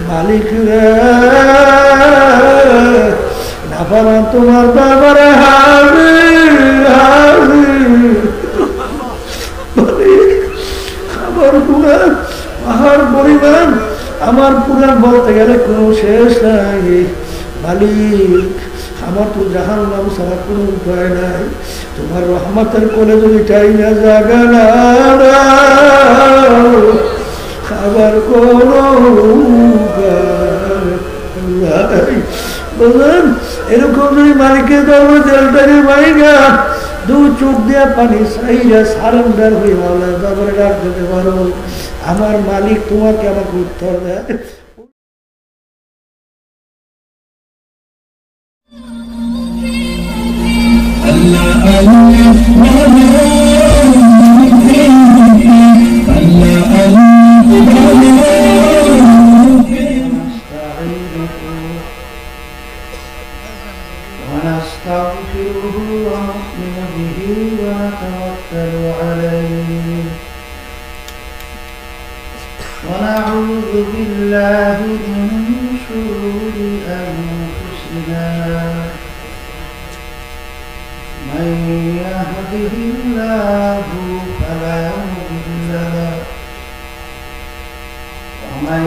মালিক রে নাফারান তোমার দরবারে হাজির হাজির। আমার গুনাহ পাহাড় পরিমাণ, আমার পুরাণ বলতে গেলে কোনো শেষ নাই। মালিক আমার তো জাহান্নাম ছাড়া কোনো উপায় নাই, তোমার রহমতের কোলে যদি চাই না জাগা না আবার কোনো বললেন এরকম যদি মালিকের দরবারে জেলটাকে বাইগা দু চোখ দিয়ে পানি চাইয়া সারেন্ডার হয়ে মাওলার দরবারে ডাক দিতে পারো, আমার মালিক তোমাকে আমাকে উত্তর দেয়। ونستغفره ونؤمن به ونتوكل عليه ونعوذ بالله من شرور أنفسنا من يهده الله فلا مضل له ومن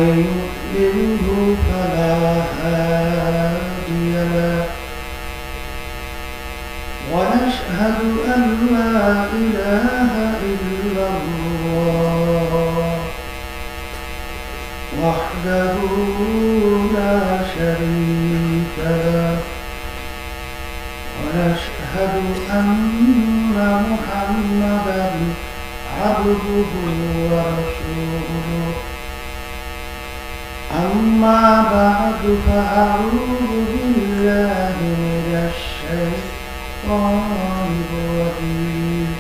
يضلله فلا هادي له ونشهد أن لا إله إلا الله وحده لا شريك له ونشهد أن محمدا عبده ورسوله أما بعد فأعوذ بالله من الشيطان الرجيم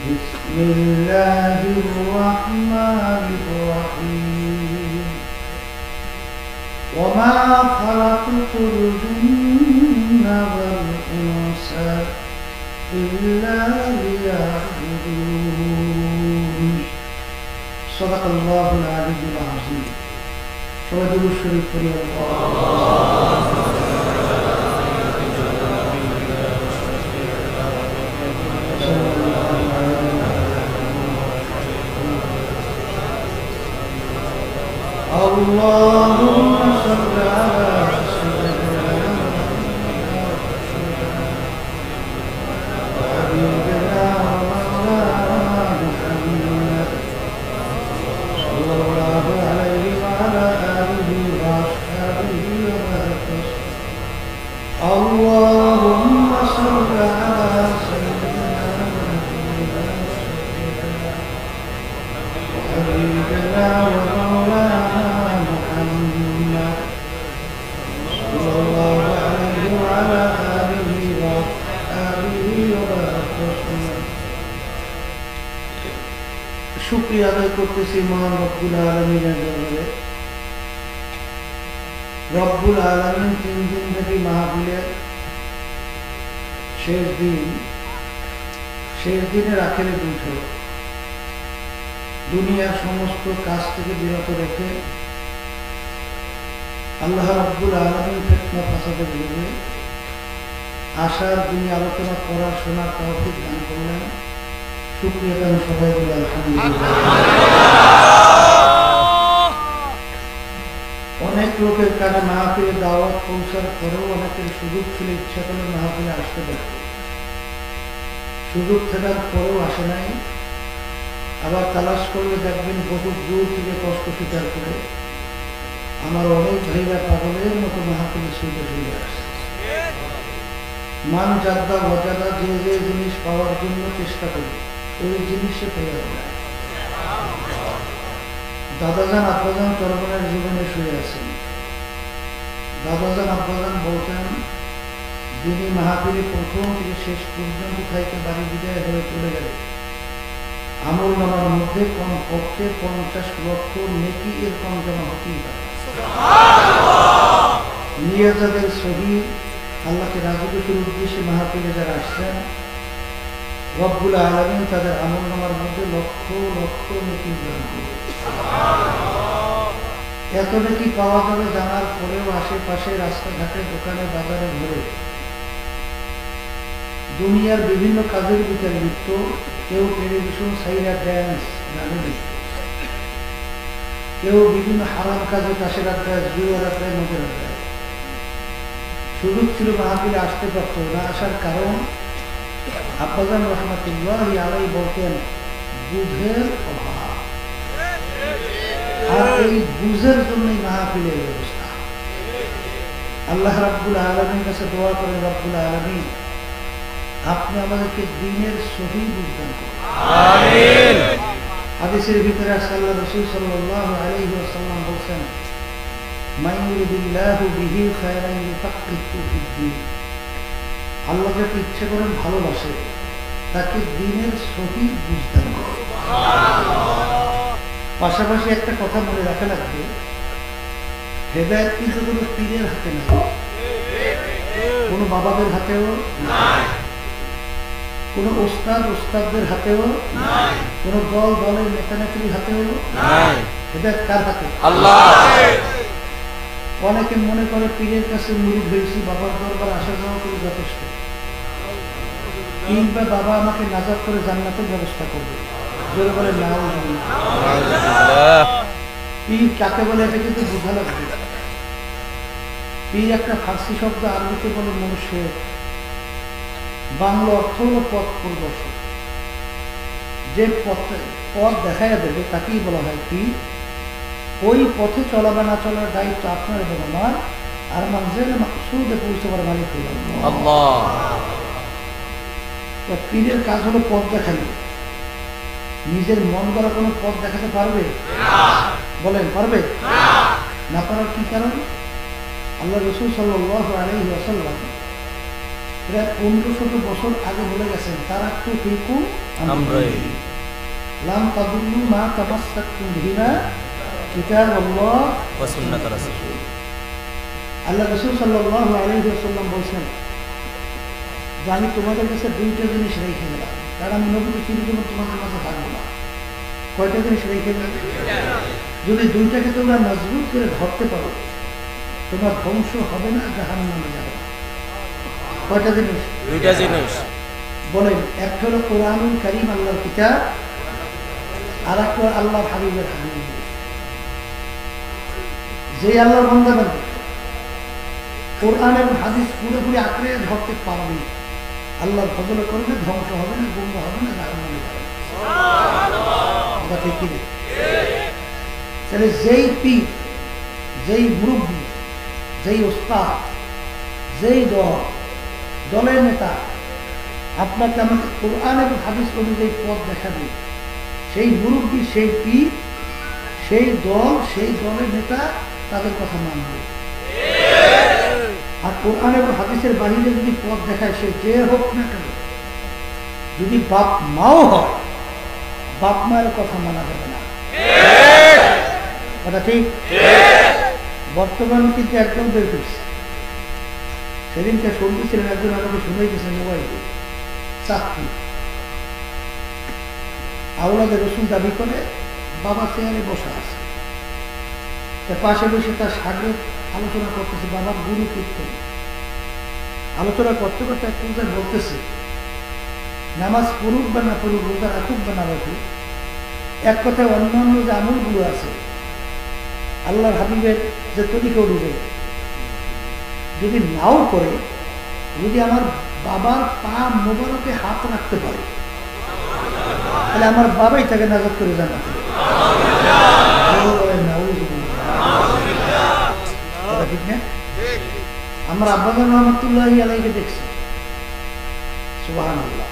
بسم الله الرحمن الرحيم وما خلقت الجن والإنس إلا ليعبدون صدق الله العلي العظيم شهد الشريف اللهم صل على سيدنا وحبيبنا ومولانا محمد صلى الله عليه وعلى آله وأصحابه وبارك. اللهم صل على سيدنا وحبيبنا ومولانا শুকরিয়া আদায় করতেছি মহান রব্বুল আলামিনের দরবারে। রব্বুল আলামিন 3 দিন ব্যাপী মাহফিলের শেষ দিনের আখেরে বৈঠক দুনিয়ার সমস্ত কাজ থেকে বিরত রেখে আল্লাহ রব্বুল আলামিন ফিতনা ফাসাদের বিরুদ্ধে আশার দিনে আলোচনা করার শোনার তৌফিক দান করলেন। শুকরিয়া দান সবাই বলে আলহামদুলিল্লাহ। অনেক লোকের কানে মাহফিলে দাওয়াত পৌঁছার পরেও অনেকের সুযোগ ছিল, ইচ্ছা করলে মাহফিলে আসতে পারত, সুযোগ থাকার পরেও আসে নাই। আবার তালাশ করলে দেখবেন বহু দূর থেকে কষ্ট স্বীকার করে আমার অনেক ভাইরা পাগলের মতো মাহফিলে ছুটে চলে আসছে। মান জাদ্দা ওয়াজাদা যে যে জিনিস পাওয়ার জন্য চেষ্টা করি ওই জিনিসে পেয়ে যায়। দাদাজান আব্বাজান চরমনের জীবনে শুয়ে আছেন। দাদাজান আব্বাজান বলতেন যিনি মাহফিলে প্রথম থেকে শেষ পর্যন্ত থাইকে বাড়ি বিদায় হয়ে চলে গেলে আমল নামার মধ্যে কমপক্ষে 50 লক্ষ নেকি এর কম জমা হতেই পারে। নিয়ে যাদের শহীদ আল্লাহকে রাজি খুশির উদ্দেশ্যে মাহফিলে যারা আসছেন রব্বুল আলামিন তাদের আমল নামার মধ্যে লক্ষ লক্ষ নেকি দান করবে। এতটা কি পাওয়া যাবে জানার পরেও আশেপাশে রাস্তাঘাটে দোকানে বাজারে ঘুরে দুনিয়ার বিভিন্ন কাজের ভিতরে লিপ্ত, কেউ টেলিভিশন সাইরা ড্যান্স গানে লিপ্ত, কেউ বিভিন্ন হারাম কাজে কাশের আড্ডায় জুয়ার আড্ডায় মজুর আড্ডায়। সুযোগ ছিল মাহফিলে আসতে পারত না, আসার কারণ আব্বাজান রহমাতুল্লাহি আলাইহি বলতেন বুঝের অভাব, আর এই বুঝের জন্যই মাহফিলের ব্যবস্থা। আল্লাহ রাব্বুল আলামিনের কাছে দোয়া করেন, রাব্বুল আলামিন আপনি আমাদেরকে দ্বীনের সহি বুঝ দান করুন, আমিন। হাদিসের ভিতরে আল্লাহ রাসূল সাল্লাল্লাহু আলাইহি ওয়াসাল্লাম বলেন, মান ইউরিদিল্লাহু বিহি খায়রান ইউফাক্কিহু ফিদ্দীন, আল্লাহ যাকে ইচ্ছে করেন ভালোবাসে তাকে দ্বীনের সহি বুঝ দান করেন। পাশাপাশি একটা কথা মনে রাখা লাগবে, হেদায়েত কিন্তু কোনো পীরের হাতে নাই, কোনো বাবাদের হাতেও নাই, কোনো ওস্তাদদের হাতেও নাই, কোনো দলের নেতানেত্রীর হাতেও নাই। হেদায়েত কার হাতে? আল্লাহ। অনেকে মনে করে পীরের কাছে মুরিদ হয়েছি, বাবার দরবার আসা যাওয়া করে যথেষ্ট, পীর বা বাবা আমাকে নাজাত করে জান্নাতের ব্যবস্থা করবে। জোরে বলে নাউজুবিল্লাহ। পীর কাকে বলে এটা কিন্তু বোঝা লাগবে। পীর একটা ফার্সি শব্দ, আরবিতে বলে মুর্শিদ, বাংলা অর্থ হলো পথ প্রদর্শক। যে পথ দেখাইয়া দেবে তাকেই বলা হয় পীর। ওই পথে চলা বা না চলার দায়িত্ব আপনার এবং আমার, আর মানজিল মাকসুদে পৌঁছাবার মালিক হলো আল্লাহ। পীরের কাজ হলো পথ দেখানো। নিজের মন দ্বারা কোনো পথ দেখাতে পারবে? বলেন পারবে? না পারার কি কারণ? আল্লাহ রাসূল সাল্লাল্লাহু আলাইহি ওয়াসাল্লাম প্রায় 1500 বছর আগে বলে গেছেন, তারাক্তু ফিকুম আমরাইন লাম তাদুল্লু মা তামাসসাকতুম বিহিমা কিতাবাল্লাহ ওয়া সুন্নাত রাসূল। আল্লাহ রাসূল সাল্লাল্লাহু আলাইহি ওয়াসাল্লাম বলেছেন যে আমি তোমাদের কাছে দুইটা জিনিস রেখে গেলাম, কারণ আমি নবীকে চিরজীবন তোমাদের মাঝে থাকবো না। কয়টা জিনিস রেখে গেলাম? যদি দুইটাকে তোমরা মজবুত করে ধরতে পারো, তোমার ধ্বংস হবে না, জাহান্নামে যাবে না। কয়টা জিনিস? দুইটা জিনিস। বলেন, একটা হলো কোরআনুল কারীম, আল্লাহর কিতাব, আর একটা আল্লাহর হাবিবের হাদিস। যে আল্লাহর বান্দা বান্দা কোরআন এবং হাদিস পুরোপুরি আঁকড়ে ধরতে পারবে, আল্লাহর ফজল করবে, ধ্বংস হবে না, গুমরা হবে না, জাহান্নামে যাবে না। কথা ঠিক কি না? তাহলে যেই পীর, যেই মুরব্বী, যেই ওস্তাদ, যেই দলের নেতা আপনাকে আমাকে কোরআন এবং হাদিস অনুযায়ী পথ দেখাবে, সেই মুরব্বী, সেই পীর, সেই দল, সেই দলের নেতা তাদের কথা মানবে। আর কোরআন এবং হাদিসের বাহিরে যদি পথ দেখায়, সে যে হোক না কেন, যদি বাপ মাও হয়, বাপ মায়ের কথা মানা যাবে না। কথা ঠিক? বর্তমান কিন্তু একদম বের করছে। সেদিনকে শুনতেছিলেন, একজন আমাকে শুনেই গেছেন মোবাইলে, চাকরি আওলাদে রসুল দাবি করে, বাবা চেয়ারে বসা আছে, পাশে বসে তার সাগরে আলোচনা করতেছে, বাবার গুরু কীর্তন আলোচনা করতে করতে এক পর্যায়ে বলতেছে, নামাজ পড়ুক বা না পড়ুক, রোজা রাখুক বা না রাখুক, এক কথায় অন্যান্য যে আমলগুলো আছে আল্লাহর হাবিবের যে তরিকা অনুযায়ী যদি নাও করে, যদি আমার বাবার পা মোবারকে হাত রাখতে পারে, তাহলে আমার বাবাই তাকে নাজাত করে জানাতে। ঠিক না? আমরা আব্বাজান রহমাতুল্লাহি আলাইহি দেখছি, সুবহানাল্লাহ,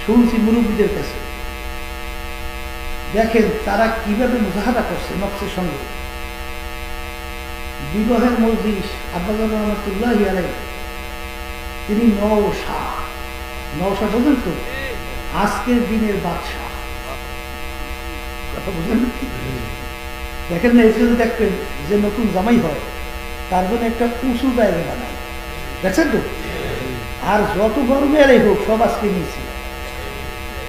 শুনছি মুরব্বীদের কাছে। দেখেন তারা কিভাবে মুজাহাদা করছে নফসের সঙ্গে। বিবাহের মজলিস আব্বাজান রহমাতুল্লাহি আলাইহি, তিনি নওশা বোঝেন তো, আজকের দিনের বাদশাহ, কথা বুঝলেন? দেখেন না, এসে দেখবেন যে নতুন জামাই হয় তার জন্য একটা উঁচু জায়গা বানায়, দেখছেন তো? আর যত গরমের হোক সব আজকে নিয়েছে,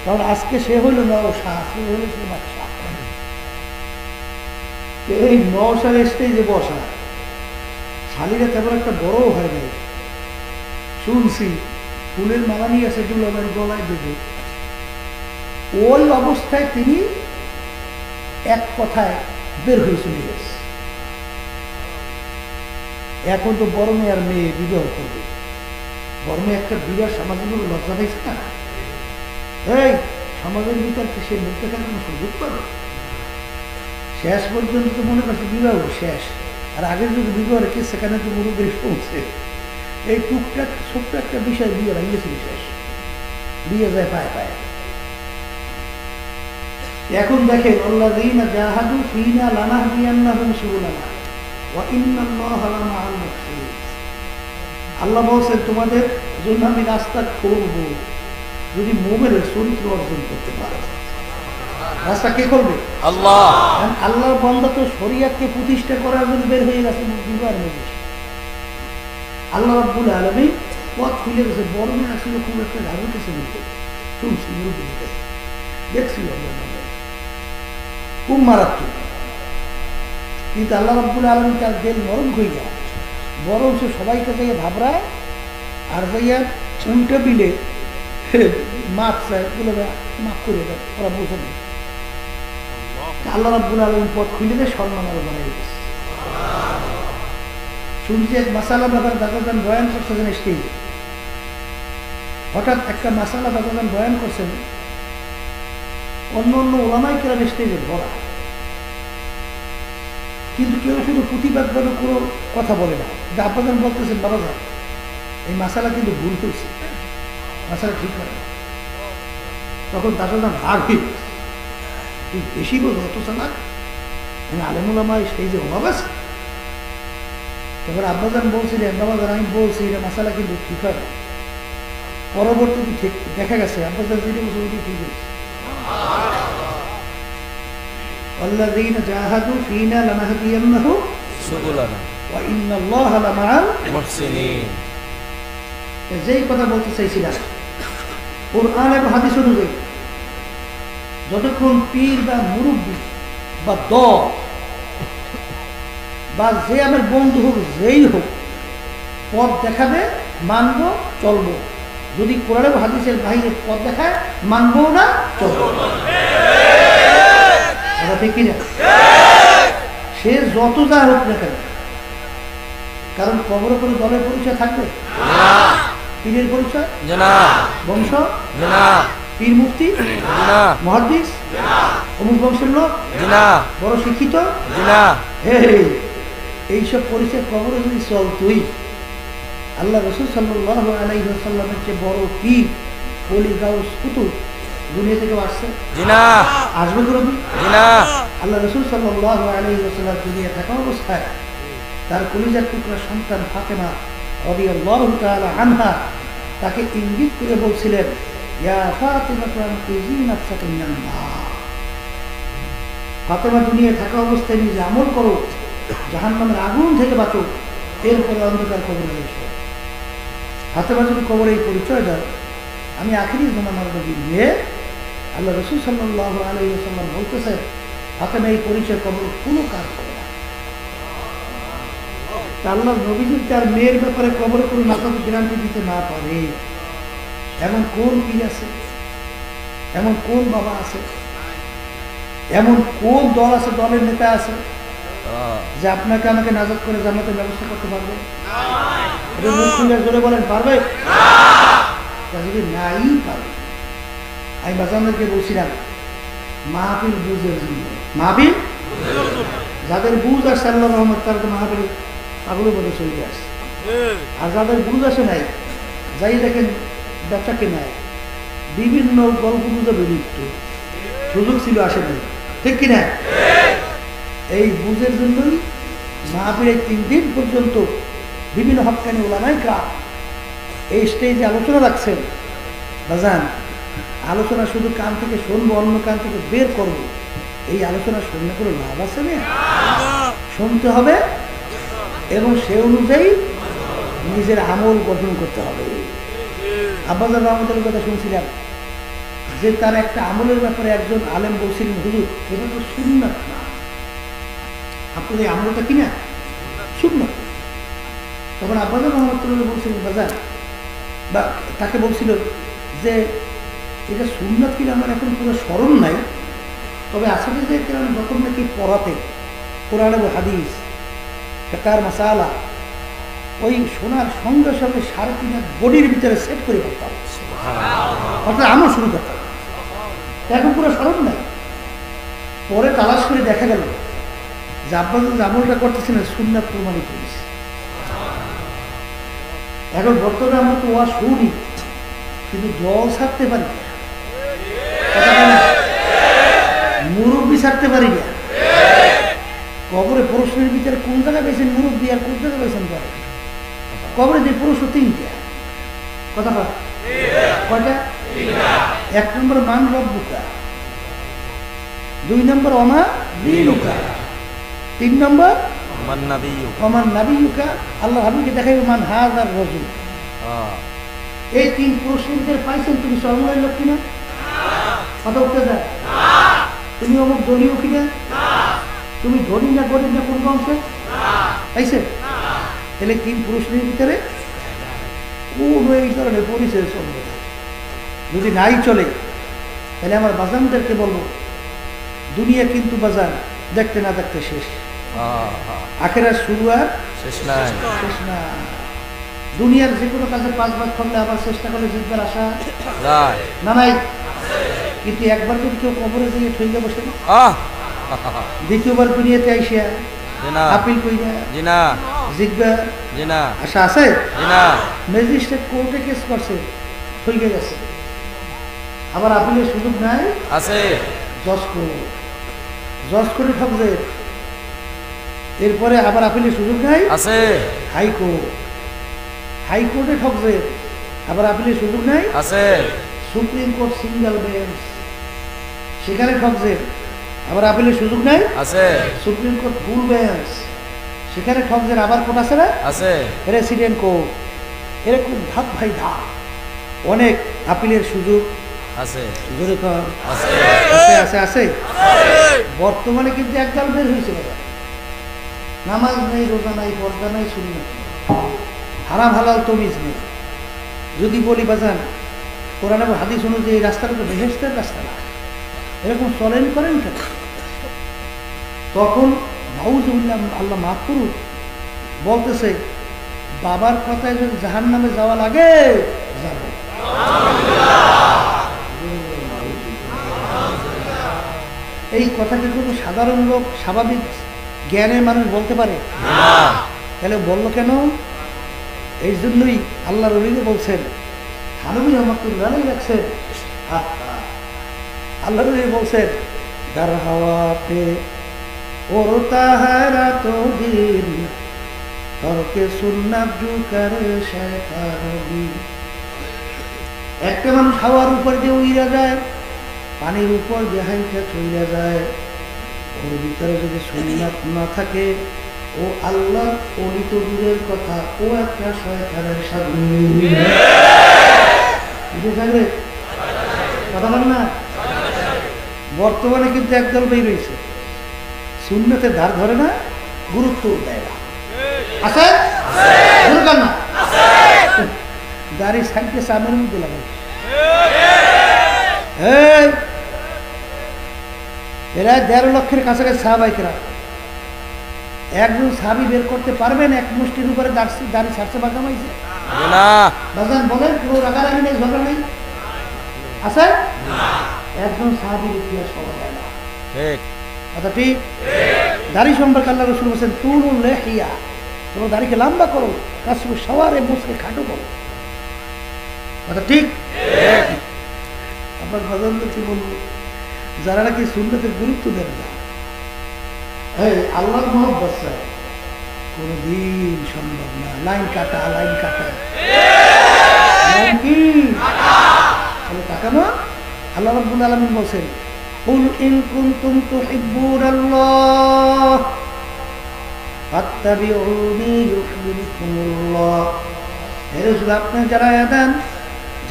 কারণ আজকে সে হইল নওশা, আজকে হইল সে বাদশাহ। এই নওশার স্টেজে বসা, শালিরা তেমন একটা বড়ও হয় নাই, শুনছি ফুলের মালা নিয়ে আছে দুলাভাইয়ের গলায় দেবে। ওই অবস্থায় তিনি এক কথায় বের হয়ে চলে গেছে। এখন তো বড় মেয়ে আর মেয়ে বিবাহ করবে, বড় মেয়ে একটা বিরাট সামাজিক লজ্জা পাইছে না, এই সমাজের ভিতর সে মুখ দেখার কোনো সুযোগ পাবে? শেষ পর্যন্ত তো মনে করছে বিবাহ শেষ, আর আগের যদি বিবাহ রেখে সেখানে তো মুরুবের পৌঁছে এই টুকটাক ছোট্ট একটা বিষয় বিয়ে লাগিয়েছিল, শেষ বিয়ে যায় পায়ে পায়ে। এখন দেখেন আল্লাযীনা জাহাদু ফীনা লানাহদিয়ান্নাহুম সুবুলানা ওয়া ইন্নাল্লাহা লামাআল মুহসিনিন। আল্লাহ বলছেন তোমাদের জন্য আমি রাস্তা খুলব যদি মুমিনের চরিত্র অর্জন করতে পারে। রাস্তা কে করবে? আল্লাহ। আল্লাহর বান্দা তো শরীয়তকে প্রতিষ্ঠা করার জন্য বের হয়ে গেছে বিবাহের মধ্যে। আল্লাহ রাব্বুল আলামিন পথ খুলে গেছে। বড় মেয়ে আসলে খুব একটা রাগতেছে বলতে শুনছি, দেখছি খুব মারাত্মক, কিন্তু আল্লাহ রাব্বুল আলামিন তার দিল নরম হইয়া বরং সে সবাইকে যাইয়া ঘাবড়ায় আর যাইয়া উল্টা বিলে মাপ চায় বলে মাফ করে দেয়, ওরা বোঝে না। আল্লাহ রাব্বুল আলামিন পথ খুলে দেয়, সম্মান আরো বাড়াই গেছে। শুনছি এক মাসালা ব্যাপারে দাদাজান বয়ান করতেছেন স্টেজে, হঠাৎ একটা মাসালা দাদাজান বয়ান করছেন, অন্য অন্য ওলামাই কেরাম স্টেজে ভরা, কিন্তু কেউ শুধু প্রতিবাদ করে কোনো কথা বলে না। আব্বাজান বলতেছেন বাবা যান এই মাসালা কিন্তু ভুল হয়েছে, মাসালা ঠিক হয় না। তখন দাদাজান রাগ হয়ে তুই বেশি বল, অত চালাক আলেমুলামা স্টেজে অভাব আছে। তারপর আব্বাজান বলছিলেন বাবা যান আমি বলছি এটা মাসালা কিন্তু ঠিক হয় না। পরবর্তীতে ঠিক দেখা গেছে আব্বাজান যেটা বলছে ওইটি ঠিক হয়েছে। আল্লাযীনা জাহাদু ফীনা লানাহদিয়ান্নাহুম সুবুলানা ওয়া ইন্নাল্লাহা লামাআল মুহসিনিন। যেই কথা বলতে চাইছিলাম, কুরআন এবং হাদিস অনুযায়ী যতক্ষণ পীর বা মুরব্বী বা দল বা যে আমার বন্ধু হোক যেই হোক পথ দেখাবে, মানব চলব। যদি কোরআন এবং হাদিসের বাইরে পথ দেখায় মানব না, চলব। ঠিক কিনা? সে যত যা হোক না কেন, কারণ কবরে কোনো দলের পরিচয় থাকবে, পীরের পরিচয়, বংশ, পীর মুফতি, মুহাদ্দিস, অমুক বংশের লোক, বড় শিক্ষিত, এইসব পরিচয় কবরে যদি চলতই, আল্লাহ রাসূল সাল্লাল্লাহু আলাইহি ওয়াসাল্লামের চেয়ে বড় পীর ওলি গাউস কুতুব দুনিয়া থেকে আসছে? আসবে কোনদিন? আল্লাহ রাসূল সাল্লাল্লাহু আলাইহি ওয়াসাল্লাম দুনিয়া থাকা অবস্থায় তার কলিজার টুকরা সন্তান ফাতেমা রাদিয়াল্লাহু তাআলা আনহা তাকে ইঙ্গিত করে বলছিলেন, ইয়া ফাতেমা আনকিযী নাফসাকা মিনান নার। ফাতেমা দুনিয়া থাকা অবস্থায় নিজে আমল করো, জাহান্নামের আগুন থেকে বাঁচো, এরপরে অন্ধকার কবরে এসো। ফাতেমা যদি কবরে এই পরিচয় দেয়, আমি আখিরি জামানার নবী নিয়ে আল্লাহ রাসূল সাল্লাল্লাহু আলাইহি ওয়াসাল্লাম বলতেছেন ফাতেমা এই পরিচয় কবরে কোনো কাজ করে না। আল্লাহ নবী যদি তার মেয়ের ব্যাপারে কবরে কোনো নাকামি গ্যারান্টি দিতে না পারে, এমন কোন পীর আছে, এমন কোন বাবা আছে, এমন কোন দল আছে, দলের নেতা আছে যে আপনাকে আমাকে নাজাত করে জান্নাতের ব্যবস্থা করতে পারবে? জোরে বলেন পারবে? যদি নাই পারবে, আমি বাজানদেরকে বলছিলাম মাহফিল বুঝের জন্য, মাহফিল যাদের বুঝ আসছে আল্লাহ রহমত তারা তো মাহফিল পাগলে বলে চলে আসছে, আর যাদের বুঝ আসে নাই যাই দেখেন ব্যবসাকে নেয় বিভিন্ন গল্প গুজবে লিপ্ত, সুযোগ ছিল আসে নাই, ঠিক কিনা? এই বুঝের জন্যই মাহফিলের 3 দিন পর্যন্ত বিভিন্ন হক্কানি ওলামায়ে কেরাম এই স্টেজে আলোচনা রাখছেন। বাজান আলোচনা শুধু কান থেকে শুনবো, অন্য কান থেকে বের করবো, এই আলোচনা শুনলে কোনো লাভ আছে না? শুনতে হবে এবং সে অনুযায়ী নিজের আমল গঠন করতে হবে। আব্বাজান রহমতুল্লাহর কথা শুনছিলাম যে তার একটা আমলের ব্যাপারে একজন আলেম বলছিলেন, হুজুর এটা তো সুন্নাত না, আপনার এই আমলটা কিনা সুন্নাত। তখন আব্বাজান রহমতুল্লাহ বলছিলেন বাজার, বা তাকে বলছিল যে এটা সুন্নাত কিনা আমার এখন পুরো স্মরণ নাই, তবে আসলে যে কিরম যখন নাকি পড়াতে কোরআন এবং হাদিস ফিকহ মাসালা ওই শোনার সঙ্গে সঙ্গে 3.5 হাত বডির ভিতরে সেট করে ফেলতাম, অর্থাৎ আমল শুরু করতাম। এখন পুরো স্মরণ নাই। পরে তালাশ করে দেখা গেল যে আব্বাজান যে আমলটা করতেছেন সুন্নাত প্রমাণিত হয়েছে। এখন বর্তমানে আমরা তো ওয়া শুনি, কিন্তু জল ছাড়তে পারি না, মুরব্বী ছাড়তে পারি না। কবরে প্রশ্নের ভিতরে কোন জায়গায় পেয়েছেন মুরব্বী আর কোন জায়গায় পেয়েছেন জল? কবরে যে প্রশ্ন 3টা, কথা কয়টা? 1 নম্বর মান রব্বুকা, 2 নম্বর অমা দীনুকা, 3 নম্বর অমান নাবিয়ুকা, আল্লাহ হাবিবকে দেখাইবে মান হাযার রাজুল। এই 3 প্রশ্নের ভিতরে পাইছেন তুমি সর্বময় লোক কিনা? কথা উঠতে যায়। তুমি অমুক দলীয় কিনা? তুমি ধনী না গরিব না কোন বংশে পাইছে? তাহলে 3 প্রশ্নের ভিতরে কোন এই ধরনের পরিচয় চলবে না। যদি নাই চলে তাহলে আমার বাজানদেরকে বলবো দুনিয়া কিন্তু বাজান দেখতে না দেখতে শেষ, আখেরাত শুরু আর শেষ নাই। দুনিয়ার যে কোনো কাজে 5 ভাগ করলে আবার চেষ্টা করলে জিতবার আশা না নাই, কিন্তু একবার যদি কেউ কবরে দিয়ে ঠইকে বসে দ্বিতীয়বার দুনিয়াতে আইসিয়া আপিল কইরা জিতবা আশা আছে? ম্যাজিস্ট্রেট কোর্টে কেস করছে, ঠইকে গেছে, আবার আপিলের সুযোগ নাই আছে। জজ করে ঠকছে, এরপরে আবার আপিলের সুযোগ নাই আছে। হাইকোর্টে ঠকছে, আবার আপিলের সুযোগ নাই আছে। সুপ্রিম কোর্ট সিঙ্গেল বেঞ্চ, সেখানে ঠকছে, আবার আপিলের সুযোগ নাই আছে। সুপ্রিম কোর্ট ফুল বেঞ্চ, সেখানে ঠকছে, আবার কোর্ট আছে না আছে। প্রেসিডেন্ট কোর্ট, এরকম ধাপ ভাই ধাপ অনেক আপিলের সুযোগ আছে। আছে বর্তমানে কিন্তু একদল বের হয়েছে, নামাজ নেই, রোজা নাই, পর্দা নাই, সুন্নাত নেই, হারাম হালাল তমিজ নেই। যদি বলি বাজান কোরআন এবং হাদিস অনুযায়ী এই রাস্তাটা তো বেহেশতের রাস্তা না, এরকম চলেন করেন কেন? তখন নাউজুবিল্লাহ, আল্লাহ মাফ করুন, বলতেছে বাবার কথায় যদি জাহান্নামে যাওয়া লাগে যাবে। এই কথাকে কোনো সাধারণ লোক, স্বাভাবিক জ্ঞানের মানুষ বলতে পারে? তাহলে বললো কেন? এই জন্যই আল্লাহ রলিকে বলছেন, থানবী রহমতুল্লাহ রাখছেন, আল্লাহ রলি বলছেন গার হাওয়াতে ওরতা है रातों दिन তরকে সুন্নাত জু করে শয়তানি। একটা মানুষ হাওয়ার উপর দিয়ে উইরা যায়, পানির উপর দিয়ে হাইটা চইলা যায়, ওর ভিতরে যদি সুন্নাত না থাকে ও আল্লাহ অলিত দূরের কথা, ও একটা শয়তানের সাথী থাকবে। কথা বল না? বর্তমানে কিন্তু একদল বের হয়েছে, সুন্নতের ধার ধরে না, গুরুত্ব দেয় না। আছে না? গাড়ি সাইডে সামনের মধ্যে লাগাই, এরা ১.৫ লক্ষের কাছাকাছি সাহাবাইকেরা। একজন সাহাবী বের করতে পারবেন এক মুষ্টির উপরে দাড়ি ছাড়ছে বা কামাইছে? বাজান বলেন, পুরো রাগারাগি নেই, ঝগড়া নেই, আছে? একজন সাহাবীর ইতিহাস পাওয়া যায় না। আচ্ছা ঠিক, দাড়ি সম্পর্কে আল্লাহ রাসূল বলেছেন তুলুল লিহিয়া, তোমার দাড়িকে লম্বা করো, কাসরু শাওয়ারে, মুছকে খাটো করো। আচ্ছা ঠিক। আপনার ভজনকে কি বলবো, যারা নাকি সুন্নতের গুরুত্ব দেন না, আল্লাহর মহব্বত চায়, কোনদিন সম্ভব না। লাইন কাটা কি তাকানো? আল্লাহ রাব্বুল আলামিন বলছেন কুল ইন কুনতুম তুহিব্বুনাল্লাহ ফাত্তাবিউনি ইউহিব্বুকুমুল্লাহ। হে রাসূল, আপনি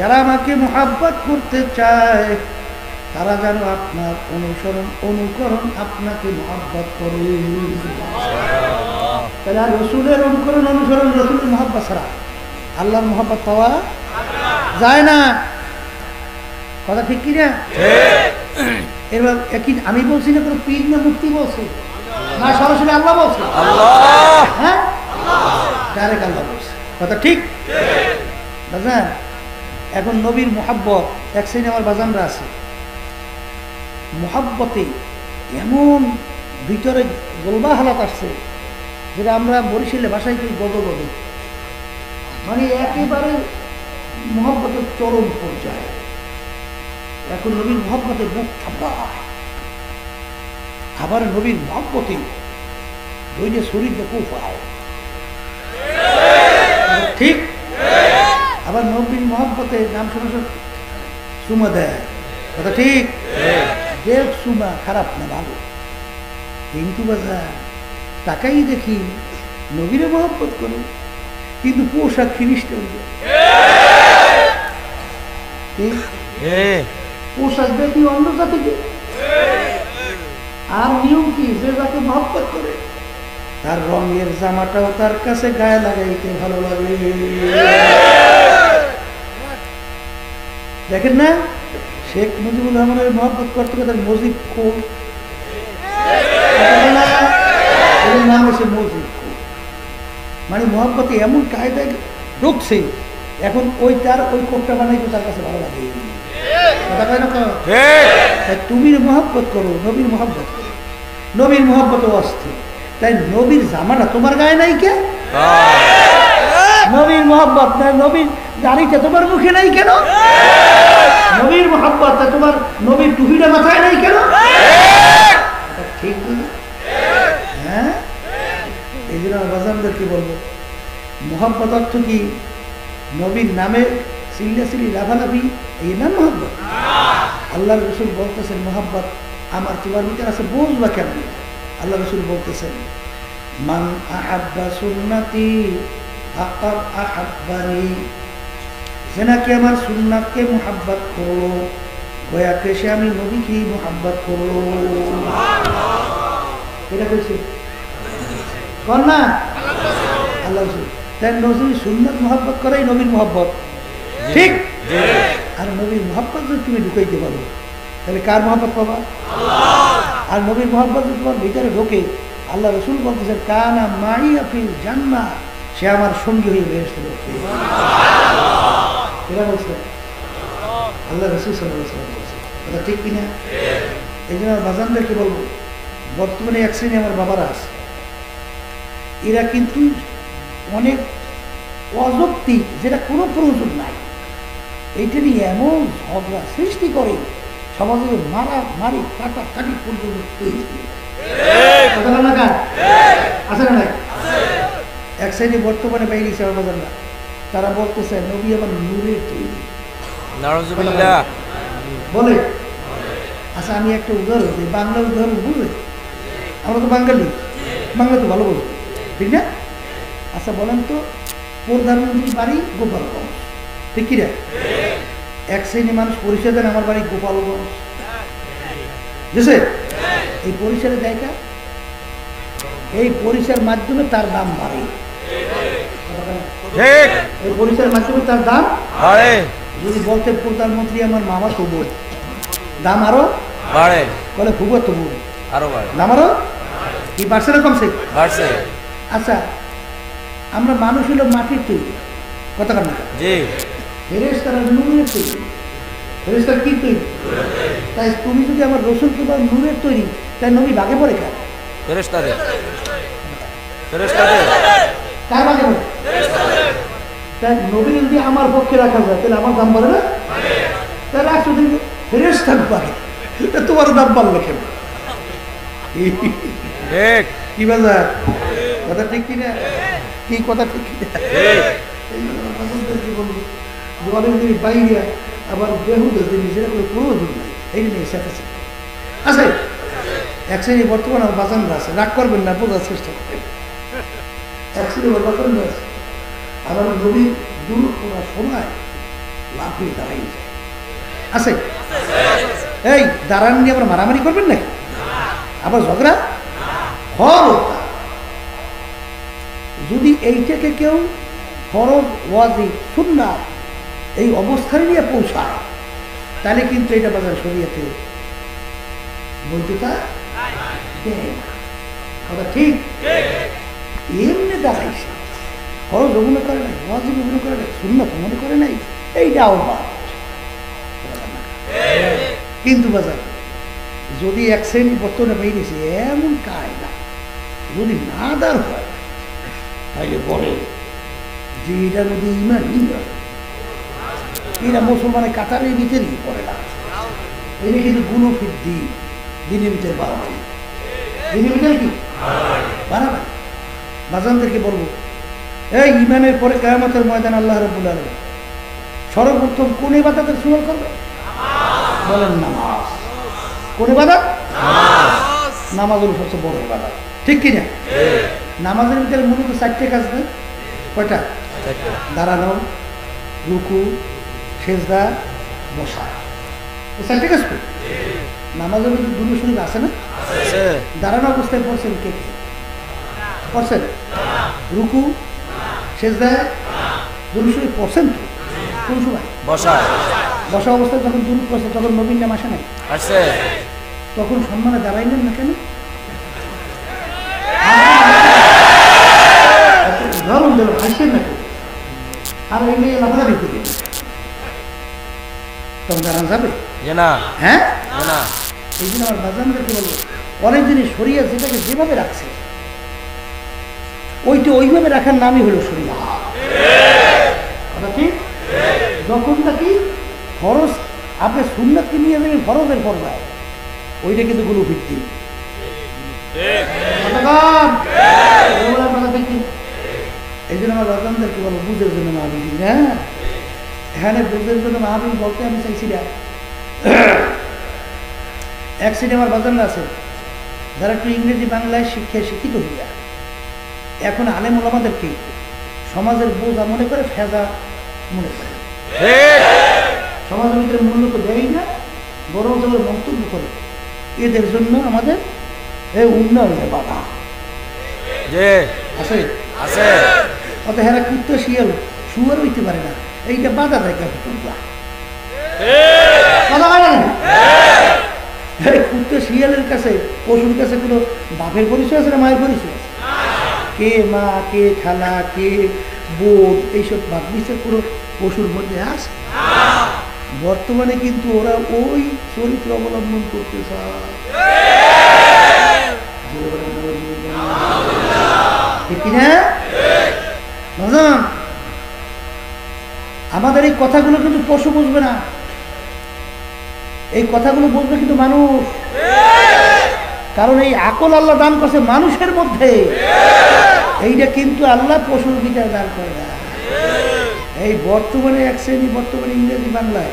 যারা আমাকে মুহাব্বত করতে চায় তারা যেন আপনার অনুকরণ আপনাকে মহব্বত করে। তাহলে আর রসুলের অনুসরণ রসুলের মহব্বত ছাড়া আল্লাহর মহব্বত পাওয়া যায় না। কথা ঠিক কিনা? এবার একই আমি বলছি না, কোনো পীর না মুক্তি বলছে না, সরাসরি আল্লাহ বলছে। হ্যাঁ, ডাইরেক্ট আল্লাহ বলছে। কথা ঠিক বাজান। এখন নবীর মোহাব্বত এক শ্রেণী আমার বাজানরা আছে, মোহাব্বতে এমন ভিতরে গোলবা হালাত আসছে যেটা আমরা বরিশালে ভাষায় করি গদ, মানে একেবারে মোহাব্বতের চরম পর্যায়ে। এখন নবীর মোহাব্বতে মুখ থাপায়, আবার নবীর মোহাব্বতে ধৈর্য শরীর খুব পায়। ঠিক, আবার নবীর মোহাব্বতে নাম শুনে চুমা দেয়। কথা ঠিক, দেব চুমা খারাপ না ভালো, কিন্তু বাজার তাকাই দেখি নবীরে মোহাব্বত করে কিন্তু পোশাক খ্রিস্টান, পোশাক দেখি অন্য জাতিকে। আর নিয়ম কি, যে যাকে মহব্বত করে তার রঙের জামাটাও তার কাছে গায়ে লাগাইতে ভালো লাগে। দেখেন না, শেখ মুজিবুর রহমানের মহব্বত করতে তার মজিব খোল, নাম হচ্ছে মজিব খোল। মানে মহব্বতে এমন কায়দায় ঢুকছে, এখন ওই তার ওই কোটটা বানাইতে তার কাছে ভালো লাগে। তুমি মহব্বত করো, নবীর মহব্বত করো, নবীর মহব্বত অস্থির। তাই নবীর জামাটা তোমার গায়ে নাই কে? নবীর মহব্বত নাই, নবীর দাড়িটা তোমার মুখে নাই কেন? নবীর মহব্বত তোমার নবীর টুপিটা মাথায় নাই কেন? ঠিক না? হ্যাঁ, এই জন্য বাজানদের কি বলবো, মহব্বত অর্থ কি? নবীর নামে চিল্লাচিল্লি লাফালাফি, এই নাম মহব্বত? আল্লাহ রসুল বলতেছেন মহব্বত আমার তোমার ভিতরে আছে, বুঝবা কেমন? আল্লাহ রসুল বলতেছেন মান আহাব্বা সুন্নতি ফাকাদ আহাব্বানি, যে নাকি আমার সুন্নাতকে মুহাব্বত করলো গোয়াকে সে আমি নবীকেই মুহাব্বত করলো। এটা কইছে কর না আল্লাহ রসুল। তাই নবীর সুন্নাত মুহাব্বত করাই নবীর মুহাব্বত, ঠিক? আর নবীর মুহাব্বত যদি তুমি ঢুকাইতে পারো তাহলে কার মহব্বত পাবা? আর নবীর মহব্বত যদি তোমার ভিতরে ঢোকে, আল্লাহ রসুল বলতেছেন কানা মাইয়া ফিল জান্নাহ, সে আমার সঙ্গী হয়ে বেহেশতে ঢুকবে। এরা বলছে আল্লাহ রসুল সাল্লাল্লাহু আলাইহি ওয়াসাল্লাম বলছে। কথা ঠিক কিনা? এই জন্য আমার বাজানদেরকে বলবো, বর্তমানে এক শ্রেণী আমার বাবারা আছে, এরা কিন্তু অনেক অযৌক্তিক, যেটা কোনো প্রয়োজন নাই, এইটা নিয়ে এমন ঝগড়া সৃষ্টি করে সমাজে মারামারি কাটাকাটি পর্যন্ত আছে না নাই? এক সাইডে বর্তমানে বাইরে গেছে আমার বাজাররা, তারা বলতেছে নবী আমার নূরের তৈরি বলে। আচ্ছা আমি একটা উদাহরণ দিই, বাংলা উদাহরণ বুঝলে, আমরা তো বাঙালি, বাংলা তো ভালো বলবো, ঠিক না? আচ্ছা বলেন তো, প্রধানমন্ত্রীর বাড়ি গোপালগঞ্জ, ঠিক কিনা? এক শ্রেণী মানুষ পরিচয় দেন আমার বাড়ি গোপালগঞ্জ, বুঝছে? এই পরিচয়ের জায়গা, এই পরিচয়ের মাধ্যমে তার দাম বাড়ে, এই পরিচয়ের মাধ্যমে তার দাম বাড়ে। যদি বলতে প্রধানমন্ত্রী আমার মামা তো বোন, দাম আরো বাড়ে, বলে খুব তো বোন আরো বাড়ে, দাম আরো কি বাড়ছে না কমছে? বাড়ছে। আচ্ছা আমরা মানুষ হলো মাটির তৈরি, কথা কার না? ফেরেশতারা নূরের তৈরি, ফেরেশতারা কি তৈরি? তাই তুমি যদি আমার রসুল তোমার নূরের তৈরি, তাই নবী ভাগে পড়ে কার? ফেরেশতাদের। ফেরেশতাদের কার ভাগে পড়ে? তাই নবী যদি আমার পক্ষে রাখা যায় তাহলে আমার দাম বাড়ে না? তাহলে রাখছো তুমি ফেরেশতার পারে, তোমার দাম বাড়লো কেন? কি বাজার কথা ঠিক কিনা? কি কথা ঠিক কিনা? বলেন তিনি বাইরে আবার বেহুদের জিনিস, এটা কোনো প্রয়োজন নাই, এই নিয়ে সাথে আছে। এক শ্রেণী বর্তমানে আমার বাজানরা আছে, রাগ করবেন না, বোঝার চেষ্টা করবেন। এক শ্রেণী আমার বাজানরা আছে, আবার নবীর দূর করার সময় লাফিয়ে দাঁড়াই যায়, আছে। এই দাঁড়ান নিয়ে আবার মারামারি করবেন নাকি? আবার ঝগড়া? খবরদার। যদি এইটাকে কেউ ফরজ, ওয়াজিব, সুন্নাত এই অবস্থায় নিয়ে পৌঁছায়, তাহলে কিন্তু এটা বাজার শরীয়তে বৈধতা দেয় না। কথা ঠিক? এমনি দাঁড়াইছে, ফরজ মনে করে নাই, ওয়াজিব মনে করে নাই, সুন্নাত মনে করে নাই, এইটাও বাদ। কিন্তু বাজার যদি এক শ্রেণী বর্তমানে বেরিয়েছে এমন কায়দা, যদি না দাঁড় হয় তাহলে বলে যে এটার মধ্যে ইমানই নয়, এরা মুসলমানের কাতারের ভিতরেই পড়ে না। এটা কিন্তু গুণফির দিন, দিনের ভিতরে বাড়াবাড়ি, দিনের ভিতরে কি বাড়াবাড়ি। বাজানদেরকে বলবো, এই ইমানের পরে কিয়ামতের ময়দান আল্লাহ রাব্বুল আলামিন সর্বপ্রথম কোন ইবাদতের সুন্নাত করবে? বলেন নামাজ। কোন ইবাদত? নামাজ হলো সবচেয়ে বড় ইবাদত, ঠিক কিনা? নামাজের ভিতরে মূলত 4টে কাজ না? কয়টা? দাঁড়ানো, রুকু, সেজদা, বসা, এই 4টে কাজ তো। নামাজের মধ্যে দুরূদ শরীফ আছে না? দাঁড়ানো অবস্থায় পড়ছেন কে কে? পড়ছেন? রুকু, সেজদা, দুরূদ শরীফ পড়ছেন তো? কোন সময়? বসা অবস্থায় যখন দুরূদ পড়ছে তখন নবীর নাম আসে নাই? আসে। তখন সম্মানে দাঁড়াইলেন না কেন? উদাহরণ দিল, হাসছেন না কেন? আর এই মেয়ে লাফালাফি করে তখন দাঁড়ান যাবে না? হ্যাঁ, এই জন্য আমার বাজানদেরকে বলবো, অনেক জিনিস শরিয়া যেটাকে যেভাবে রাখছে ওইটা ওইভাবে রাখার নামই হলো শরিয়া। কথা ঠিক? যখন নাকি ফরজ আপনি সুন্নাতকে নিয়ে যাবেন ফরজের পর্যায়ে, ওইটা কিন্তু গুলো ভিত্তি। এই জন্য আমার বাজানদেরকে বলবো, বুঝের জন্য মাহবিল। হ্যাঁ, এখানে বুঝের জন্য মাহবিল বলতে আমি চাইছিলাম, এক সাইডে আমার বাজানরা আছে যারা একটু ইংরেজি বাংলায় শিক্ষায় শিক্ষিত হইয়া এখন আলেম ওলামাদেরকে সমাজের বোঝা মনে করে, ফেজা মনে করে, সমাজের ভিতরে মূল্য তো দেয় না, বরং যাদের মন্তব্য করে, এদের জন্য আমাদের এই উন্নয়নের বাধা আছে। অত হেরা কুত্তা শিয়াল শুয়ার হইতে পারে না, এইটা বাধা দেয় কেন? কুত্তা শিয়ালের কাছে, পশুর কাছে কোনো বাপের পরিচয় আছে না মায়ের পরিচয় আছে? কে মা, কে খালা, কে বোন, এইসব ভাগ বিচার পুরো পশুর মধ্যে আছে। বর্তমানে কিন্তু ওরা ওই চরিত্র অবলম্বন করতে চায়, ঠিক না? আমাদের এই কথাগুলো কিন্তু পশু বুঝবে না, এই কথাগুলো বুঝবে কিন্তু মানুষ। কারণ এই আকল আল্লাহ দান করছে মানুষের মধ্যে, এইটা কিন্তু আল্লাহ পশুর ভিতরে দান করে না। এই বর্তমানে এক শ্রেণী বর্তমানে ইংরেজি বাংলায়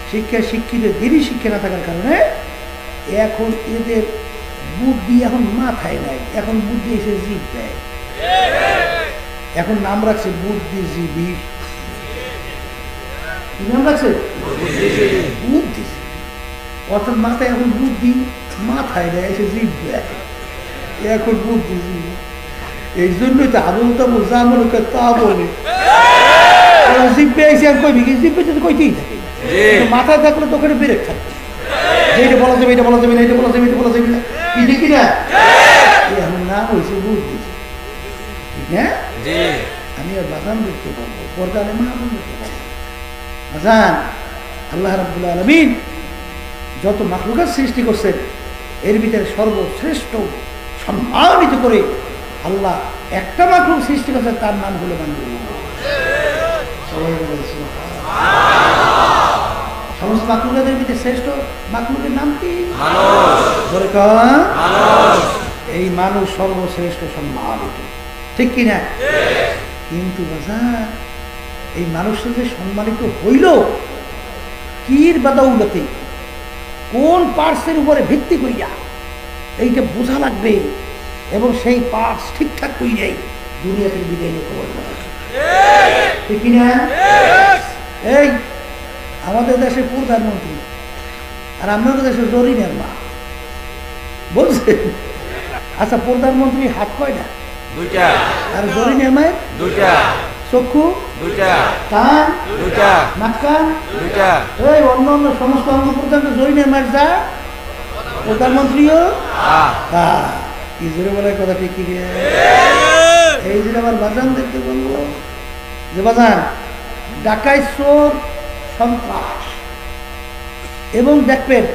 শিক্ষায় শিক্ষিত, দিনই শিক্ষা না থাকার কারণে এখন এদের বুদ্ধি এখন মাথায় নাই, এখন বুদ্ধি এসে জীব দেয়। এখন নাম রাখছে বুদ্ধিজীবী। কি নাম রাখছে? বুদ্ধিজীবী। অর্থাৎ মাথায় এখন বুদ্ধি মাথায় দেয়, এসে জীব দেয়, এখন বুদ্ধিজীবী। এই জন্যই তো আবুল তাবুল যা মনে করে তা বলে, জিব্বে এসে আর কইবি, জিব্বে তো কইতেই থাকে, মাথায় থাকলে তো ওখানে বেরেক থাকবে, এইটা বলা যাবে, এটা বলা যাবে না, এটা বলা যাবে, এটা বলা যাবে না, কি দেখি না? এখন নাম হয়েছে বুদ্ধিজীবী, ঠিক না? আমি আর বাজানদেরকে বলবো, পর্দালে মা বোনদেরকে বলবো, বাজান আল্লাহ রাব্বুল আলামিন যত মাখলুকাত সৃষ্টি করছেন এর ভিতরে সর্বশ্রেষ্ঠ সম্মানিত করে আল্লাহ একটা মাখলুক সৃষ্টি করছেন, তার নাম হলো মানুষ। সমস্ত মাখলুকাতের ভিতরে শ্রেষ্ঠ মাখলুকের নাম কি? এই মানুষ সর্বশ্রেষ্ঠ সম্মানিত, ঠিক কিনা? কিন্তু বাজার এই মানুষের যে সম্মানিত হইল কির বাদাউলতে, কোন পার্টসের উপরে ভিত্তি করিয়া, এইটা বোঝা লাগবে, এবং সেই পার্টস ঠিকঠাক করিয়াই দুনিয়া থেকে বিদায় নিয়ে খবর করা, ঠিক কিনা? এই আমাদের দেশের প্রধানমন্ত্রী আর আপনার দেশে জরিনের মা বলছেন। আচ্ছা, প্রধানমন্ত্রী হাত কয়টা? দুইটা। আর জরিনের মায়ের দুইটা। চক্ষু দুইটা। কান দুইটা। নাক কান দুইটা। এই অন্য অন্য সমস্ত অঙ্গ প্রত্যঙ্গ জরিনের মায়ের যা, প্রধানমন্ত্রীও কি জোরে বলে কথা ঠিক কি রে? এই যে আমার বাজান দেখতে বলবো যে বাজান ডাকাই চোর সন্ত্রাস, এবং দেখবেন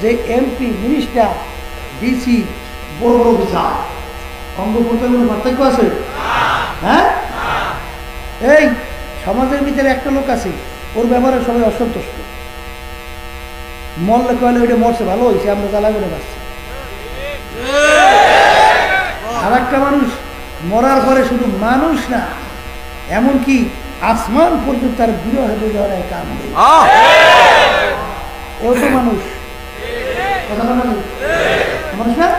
যে এমপি মিনিস্টার ডিসি বড় বড় অফিসার অঙ্গ প্রত্যঙ্গের পার্থক্য আছে? হ্যাঁ, এই সমাজের ভিতরে একটা লোক আছে, ওর ব্যাপারে সবাই অসন্তুষ্ট। মরলে কয়লে ওইটা মরছে, ভালো হয়েছে, আমরা জ্বালা বলে পাচ্ছি। আর একটা মানুষ মরার পরে শুধু মানুষ না, এমনকি আসমান পর্যন্ত তার বিরহ বেদনায় কাঁদবে। ও তো মানুষ, কথাটা মানুষ মানুষ না?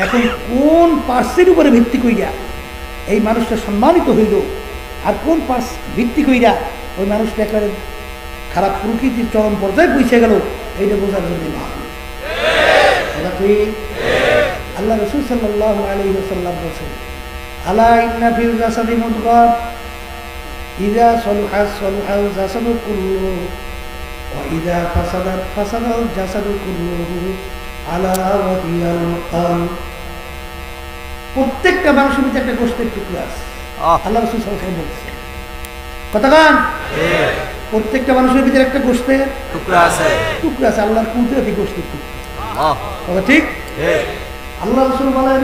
এখন কোন পার্সের উপরে ভিত্তি কইরা এই মানুষটা সম্মানিত হইল, আর কোন পার্স ভিত্তি কইরা ওই মানুষটা একেবারে খারাপ প্রকৃতির চরম পর্যায়ে পৌঁছে গেল, এইটা বোঝার জন্য আল্লাহ রাসূল সাল্লাল্লাহু আলাইহি ওয়াসাল্লাম বলেছেন, আলা ইন্না ফিল জাসাদি মুদগাহ ইযা সালুহা সালুহাল জাসাদু কুল্লুহু ওয়া ইযা ফাসাদাত ফাসাদাল জাসাদু কুল্লুহু আলা ওয়া হিয়াল কলব। প্রত্যেকটা মানুষের ভিতরে একটা গোশতের টুকরা আছে, আল্লাহ রাসূল সাল্লাল্লাহু আলাইহি ওয়াসাল্লাম বলেছেন। কতক্ষণ? প্রত্যেকটা মানুষের ভিতরে একটা গোশতের টুকরা আছে, টুকরা আছে, আল্লাহর কুদরতি গোশতের টুকরা। কথা ঠিক? আল্লাহ রাসূল বলেন,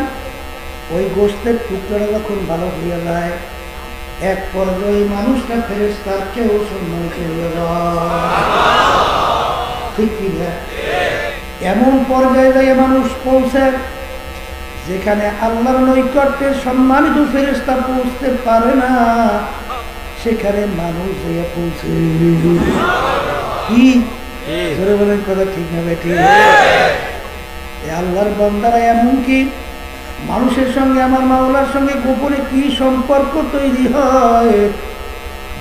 ওই গোশতের টুকরাটা যখন ভালো হইয়া যায়, এক পর্যায়ে মানুষটা ফেরেশতার কেউ সম্মানিত হইয়া যায়। ঠিক কি না? এমন পর্যায়ে যায় মানুষ পৌঁছে যেখানে আল্লাহর নৈকট্যে সম্মানিত ফেরেশতা পৌঁছতে পারে না, সেখানে মানুষ যেয়ে পৌঁছে। কি ধরে বলেন কথা ঠিক না বেঠিক? আল্লাহর বান্দারা এমনকি মানুষের সঙ্গে আমার মাওলার সঙ্গে গোপনে কি সম্পর্ক তৈরি হয়,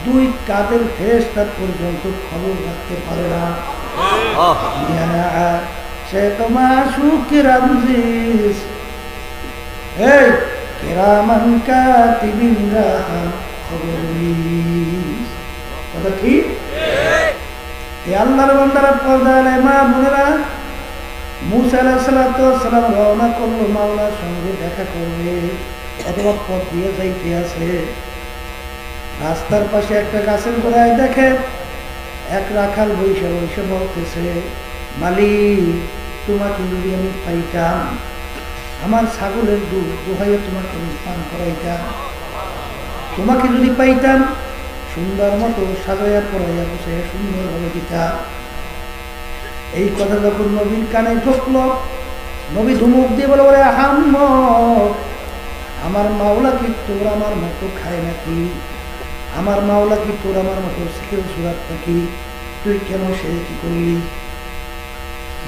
দুই কাদের ফেরেশতা পর্যন্ত খবর রাখতে পারে না। সে তোমার সুখের আজিজ, এই কিরামান কাতিবিনরা খবর নিস। কথা ঠিক? এই আল্লাহর বান্দারা পর্দায় মা বোনেরা, মুসা আলাইহিস সালাম রওনা করলো মাওলার সঙ্গে দেখা করবে, অথবা পথ দিয়ে যাইতে আছে। রাস্তার পাশে একটা গাছের গোড়ায় দেখে এক রাখাল বৈশা বৈশা বলতেছে, মালিক, তোমাকে যদি আমি পাইতাম, আমার ছাগলের দুধ দোহাইয়ে তোমাকে আমি পান করাইতাম, তোমাকে যদি পাইতাম সুন্দর মতো সাজাইয়া পড়াইয়া বসে সুন্দরভাবে দিতাম। এই কথা যখন নবীর কানে ঢুকলো, নবী ধুমুক দিয়ে বলে, ওরে আহাম্মক, আমার মাওলা কি তোর আমার মতো খায় নাকি? আমার মাওলা কি তোর আমার মতো শিখেও সুরাত নাকি? তুই কেন সে কি করলি?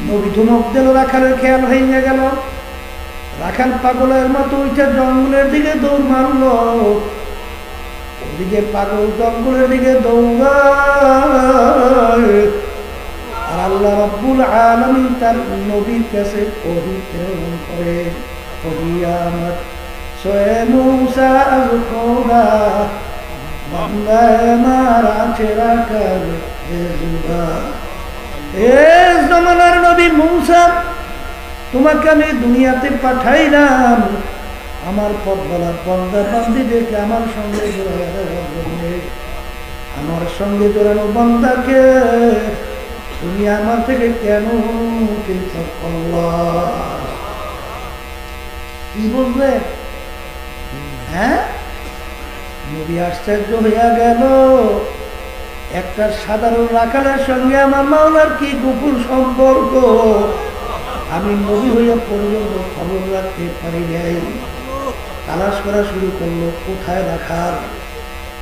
নবী ধুমুক দিল, রাখালের খেয়াল হয়ে গেল। রাখাল পাগলের মতো ওইটা জঙ্গলের দিকে দৌড় মারলো, ওদিকে পাগল জঙ্গলের দিকে দৌড়ায়, আর আল্লাহ রাব্বুল আলামিন তার নবীর কাছে ওহী প্রেরণ করে, ওহিয়ামত সোয়ে মুসা আযকুরা বান্দায়ে মারা চেরা কর জুবা। এ জামানার নবী মুসা, তোমাকে আমি দুনিয়াতে পাঠাইলাম আমার পথ বলার বান্দা বান্দীদেরকে আমার সঙ্গে জোড়াইয়া দেওয়ার জন্য। আমার সঙ্গে জোড়ানো বান্দাকে তুমি আমার থেকে কেন পৃথক করলা? কি বলবে? হ্যাঁ, নবী আশ্চর্য হইয়া গেল, একটা সাধারণ রাখালের সঙ্গে আমার মাওলার কি গোপন সম্পর্ক, আমি নবী হইয়া পর্যন্ত খবর রাখতে পারি নাই। তালাশ করা শুরু করলো, কোথায় রাখাল?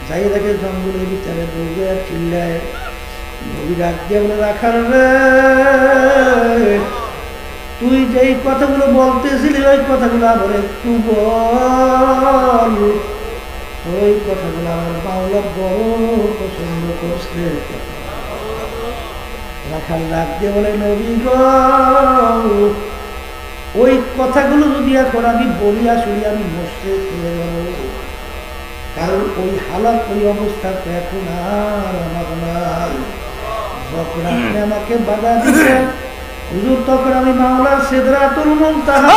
যাই দেখে জঙ্গলের ভিতরে দৌড়ে চিল্লায়। নবী ডাক দিয়ে বলে, রাখাল রে, তুই যেই কথাগুলো বলতেছিলি ওই কথাগুলো আবার একটু বল, ওই কথাগুলো আমার মাওলা বড় পছন্দ করছে। রাখাল ডাক দিয়ে বলে, নবী গো, ওই কথাগুলো যদি এখন আমি বলি আসলে আমি মসজিদে চলে যাব, কারণ ওই হালাত ওই অবস্থা তো এখন আর আমার নাই। যখন আপনি আমাকে বাধা দিচ্ছেন হুজুর, তখন আমি মাওলার সিদরাতুল মুনতাহা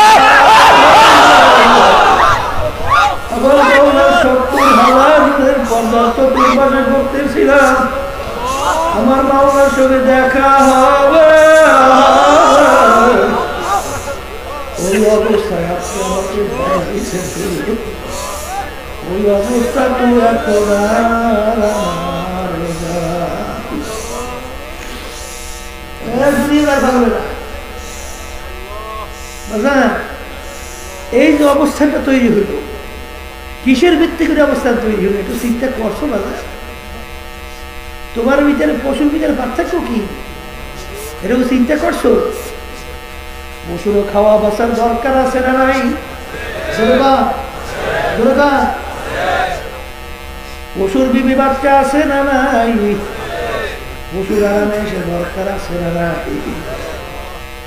70,000 পর্দা চতুর্পাশে করতেছিলাম, আমার মাওলার সঙ্গে দেখা হবে। ওই অবস্থায় আপনি আমাকে ভয় দিচ্ছেন, ওই অবস্থা তো এখন এই যে অবস্থানটা তৈরি হইল, কিসের ভিত্তি করে অবস্থান তৈরি হলো একটু চিন্তা করছো বাবা? তোমার ভিতরে পশুর ভিতরে পার্থক্য কি এরকম চিন্তা করছো? পশুরও খাওয়া বাঁচার দরকার আছে না নাই? পশুর বিবি বাচ্চা আছে না নাই? পশুর আরামে এসে দরকার আছে না নাই?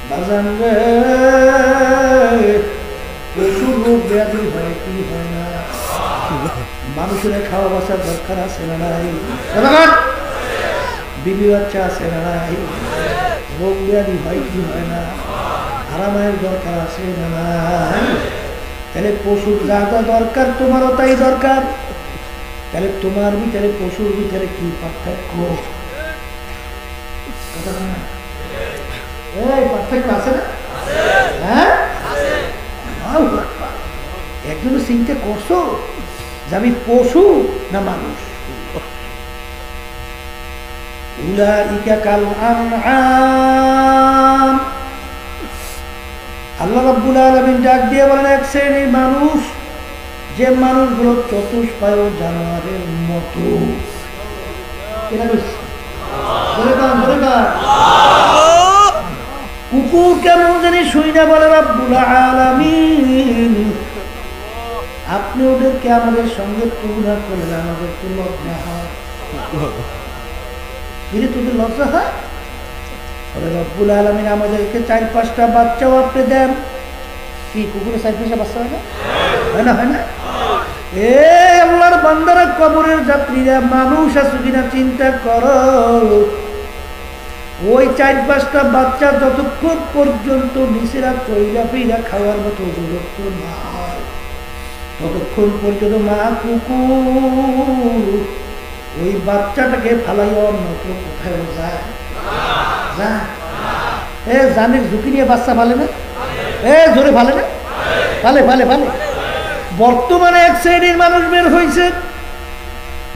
বাজান রে, পশুর রোগ ব্যাধি হয় কি হয় না? মানুষের খাওয়া বাঁচার দরকার আছে না নাই? বিবি বাচ্চা আছে না নাই? রোগ ব্যাধি হয় কি হয় না? আরামের দরকার আছে না নাই? তাহলে পশুর যা যা দরকার তোমারও তাই দরকার। তাহলে তোমার ভিতরে পশুর ভিতরে কি পার্থক্য? পার্থক্য আছে না? হ্যাঁ, একজন চিন্তা করছো যে আমি পশু না মানুষ? উলাইকা কাল আনআম, আল্লাহ রাব্বুল আলামিন ডাক দিয়ে বলেন, এক শ্রেণীর মানুষ, যে মানুষগুলো চতুষ্পায় জানোয়ারের মতো। কুকুর কেমন জানি শুই না বলে রাব্বুল আলামিন, আপনি ওদেরকে আমাদের সঙ্গে তুলনা করলে আমাদের তো লজ্জা হয়। তোদের লজ্জা হয়? রব্বুল আলামিন আমাদেরকে 4-5টা বাচ্চাও আপনি দেন। কি কুকুরের 4-5টা বাচ্চা হয় না? হয় না? হয় না? এ আল্লাহর বান্দারা, কবরের যাত্রীরা, মানুষ আছে কিনা চিন্তা করো। ওই 4-5টা বাচ্চা যতক্ষণ পর্যন্ত নিচেরা চইলা ফিরা খাওয়ার মতো উপযুক্ত না হয়, ততক্ষণ পর্যন্ত মা কুকুর ওই বাচ্চাটাকে ফালাই অন্যত্র কোথায় যায়? জানের ঝুঁকি নিয়ে বাচ্চা ফালে না? জোরে ফালে না? ফালে। বর্তমানে এক শ্রেণীর মানুষ বের হয়েছে,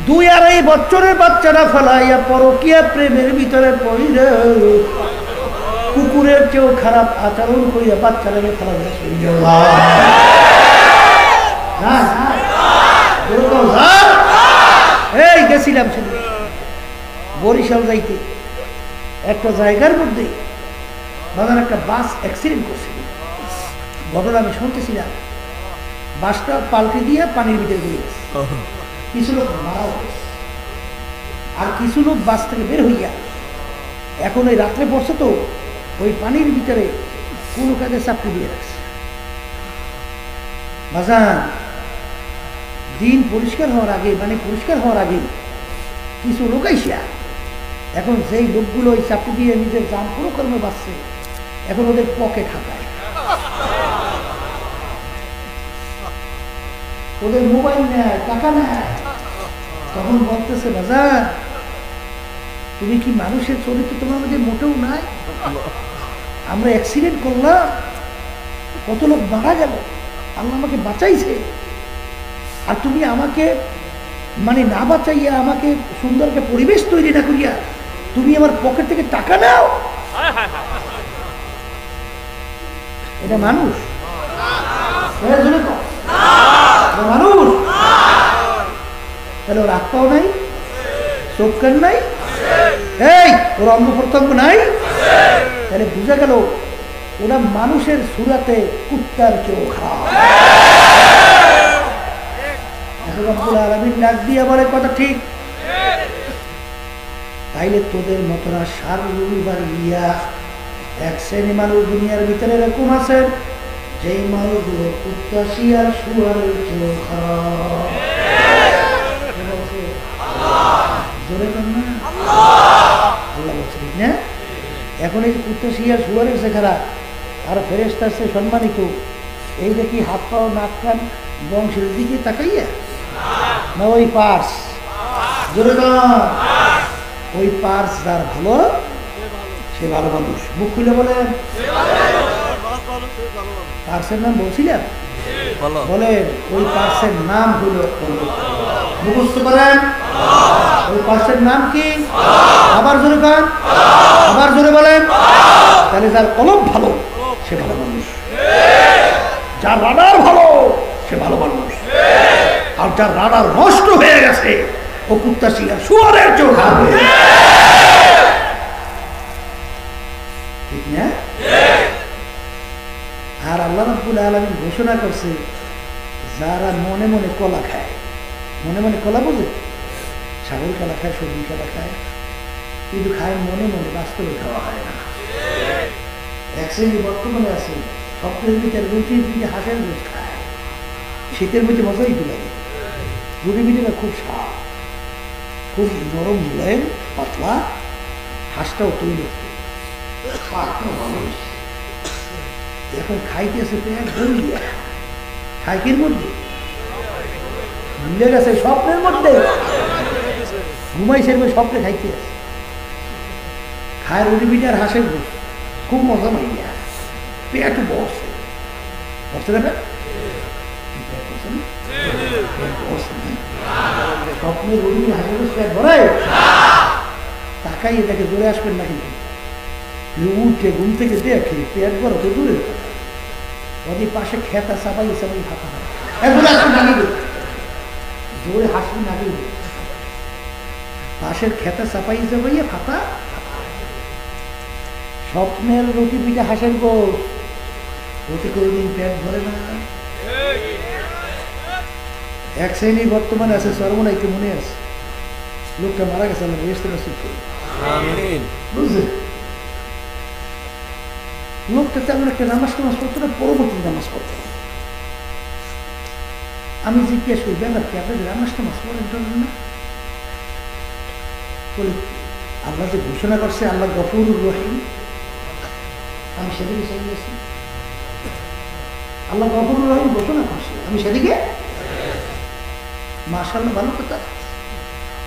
2-2.5 বছরের বাচ্চারা ফালাইয়া পরকীয়া প্রেমের ভিতরে পড়িলে কুকুরের চেয়েও খারাপ আচরণ করিয়া বাচ্চাটাকে ফালাইয়া এই গেছিলাম সেদিন বরিশাল যাইতে, একটা জায়গার মধ্যে বাজার একটা বাস অ্যাক্সিডেন্ট করছিল। ঘটনা আমি শুনতেছিলাম, বাসটা পাল্টে দিয়ে পানির ভিতরে গিয়ে গেছে, কিছু লোক মারাও গেছে, আর কিছু লোক বাস থেকে বের হইয়া এখন ওই রাত্রে পড়ছে তো ওই পানির ভিতরে কোনো কাজে চাপড়ি দিয়ে রাখছে। বাজার দিন পরিষ্কার হওয়ার আগে, পরিষ্কার হওয়ার আগে কিছু লোক আইসা এখন সেই লোকগুলো ওই চাপড়ি দিয়ে নিজের জান পুরো কর্মে বাঁচছে, এখন ওদের পকেট হাতায়, ওদের মোবাইল নেয়, টাকা নেয়। তখন বলতেছে, বাজার তুমি কি মানুষের চরিত্র তোমার মধ্যে মোটেও নাই? আমরা অ্যাক্সিডেন্ট করলাম, কত লোক মারা গেল, আল্লাহ আমাকে বাঁচাইছে, আর তুমি আমাকে না বাঁচাইয়া আমাকে সুন্দর একটা পরিবেশ তৈরি না করিয়া তুমি আমার পকেট থেকে টাকা নাও। এটা মানুষ? মানুষ? তাহলে ওর আত্মাও নাই, চোখ কান নাই, এই ওর অঙ্গ প্রত্যঙ্গ নাই, তাহলে বুঝা গেল ওরা মানুষের সুরাতে কুত্তার চেয়েও খারাপ। রব্বুল আলামিন ডাক দিয়ে বলে, কথা ঠিক। তাইলে তোদের মতো না সার রবিবার ইয়া এক শ্রেণী মানুষ দুনিয়ার ভিতরে এরকম আছে যেই মানুষগুলো কুত্তা শিয়াল শুয়ারের চেয়েও খারাপ। জোরে কর না, আল্লাহ বলছে ঠিক না? এখন এই কুত্তা শিয়াল শুয়ারের চেয়ে খারাপ আর ফেরেশতার চেয়ে সম্মানিত, এই দেখি হাত পাও নাক কান বংশের দিকে তাকাইয়া না ওই পার্স? জোরে কর, ওই পার্স যার ভালো সে ভালো মানুষ। মুখ খুলে বলেন, পার্সের নাম বলছিলেন? বলেন ওই পার্সের নাম হলো, মুখস্থ করেন, ওই পার্সের নাম কি? আবার জোরে করেন, আবার জোরে বলেন। তাহলে যার কলম ভালো সে ভালো মানুষ, যার রাডার ভালো সে ভালো মানুষ, আর যার রাডার নষ্ট হয়ে গেছে ও কুত্তা শিয়াল শুয়ারের চোখ খাবে। ঠিক না? আর আল্লাহ রাব্বুল আলামিন ঘোষণা করছে যারা মনে মনে কলা খায়, মনে মনে কলা বোঝে, ছাগল কলা খায়, সবজি কলা খায়, কিন্তু খায় মনে মনে, বাস্তবে খাওয়া হয় না। এক শ্রেণী বর্তমানে আছে স্বপ্নের ভিতরে রুটির ভিতরে হাঁসের দুধ খায়, শীতের মধ্যে মজাই তো লাগে। রুটির ভিতরে খুব স্বাদ, খুব নরম মুলায়ম পাতলা, হাঁসটাও তৈরি এখন খাইতেছে পেট ভরিয়া, খাইকের মধ্যে ভুলে গেছে স্বপ্নের মধ্যে, ঘুমাইছে স্বপ্নে খাইতে আছে, খায় রুটি পিঠে আর হাঁসের গোস, খুব মজা মাইয়া, পেট বসে বসে না, স্বপ্নের রুটি হাঁসের গোস পেট ভরে তাকাই এটাকে দূরে আসবেন না, কিন্তু উঠে ঘুম থেকে দেখে পেট বড় তো দূরে, ওদের পাশে খেতা চাপাই চাপাই ফাঁকা হয়, জোরে হাসবি নাকি, পাশের খেতা চাপাই চাপাইয়ে ফাঁকা। স্বপ্নের রুটি পিঠে হাঁসের গোস, রুটি কোনোদিন পেট ভরে না। এক শ্রেণী বর্তমানে আছে সর্বনাইকে মনে আছে, লোকটা মারা গেছে, আমরা বেহেশতে নসিব করি, বুঝলে? লোকটা তেমন একটা নামাজ পড়তো না, পরবর্তী নামাজ পড়তো। আমি জিজ্ঞেস করি ব্যাপার কি, আপনাদের নামাজ পড়েন জন্য না? বলে আল্লাহ যে ঘোষণা করছে আল্লাহ গফুরুর রহিম, আমি সেদিকে চাইছি, আল্লাহ গফুরুর রহিম ঘোষণা করছে, আমি সেদিকে মাশাআল্লাহ, ভালো কথা।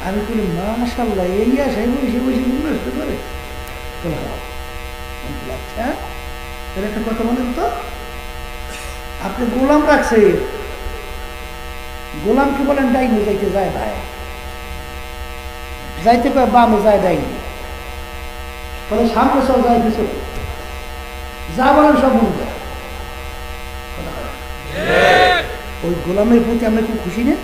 আমি বলি মাশাআল্লাহ, এই আশাই বসে বসে নষ্ট করে। আচ্ছা তাহলে একটা কথা বলেন তো, আপনি গোলাম রাখছে, গোলামকে বলেন ডাইনি যাইতে যায়, ভাই যাইতে পারে বামে যায় ডাইনি, বলে সামনে সব যায় পিছনে যা বলেন সব ভুল যায়। ওই গোলামের প্রতি আমরা খুব খুশি না?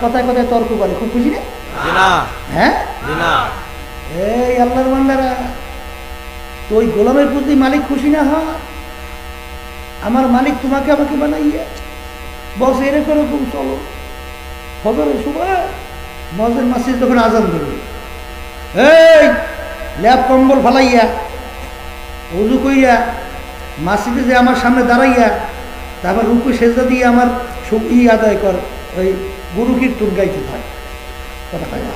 কথায় কথায় তর্ক করে, খুব খুশি না? হ্যাঁ, এই আল্লাহর বান্দারা, তো ওই গোলামের প্রতি মালিক খুশি না হয়? আমার মালিক তোমাকে আমাকে বানাইয়া বসে এরকম এরকম চলো, ফজরের সময় মসজিদ মাসজিদ যখন আজান দেবে, এই ল্যাপ কম্বল ফালাইয়া উজু কইয়া মাসজিদে যে আমার সামনে দাঁড়াইয়া তারপর রুকু সেজদা দিয়ে আমার ই আদায় কর, ওই গুরু কীর্তন গাইতে থাকে, কথা হয় না?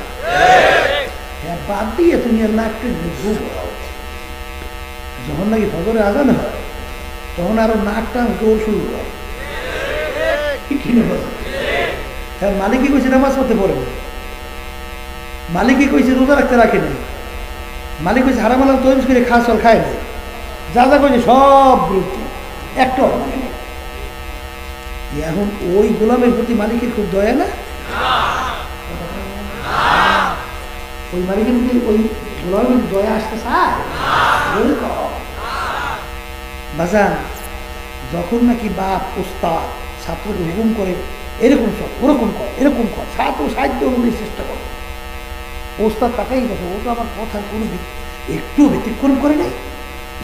বাদ দিয়ে তুমি আর নাকটা যখন নাকি ফজরে আজান হয় তখন আরো নাকটা জোর শুরু হয়। মালিকই কইছে নামাজ পড়তে পড়ে, মালিকই কইছে রোজা রাখতে রাখে নাই, মালিক কইছে হারাম হালাল তৈরি করে খাওয়া চল খায় নাই, যা যা কইছে সব বিরুদ্ধে, একটাও মানে নেই। এখন ওই গোলামের প্রতি মালিকের খুব দয়া না? ওই মালিকের প্রতি ওই গোলামের দয়া আসতে চায়? বাজান, যখন নাকি বাপ ওস্তাদ ছাত্রকে হুকুম করে এরকম সব ওরকম কর, এরকম কর, ছাত্র সাহায্য অনুযায়ী চেষ্টা করো, ওস্তাদ তাকাই গেছে, ও তো আমার কথার কোনো একটু ব্যতিক্রম করে নাই,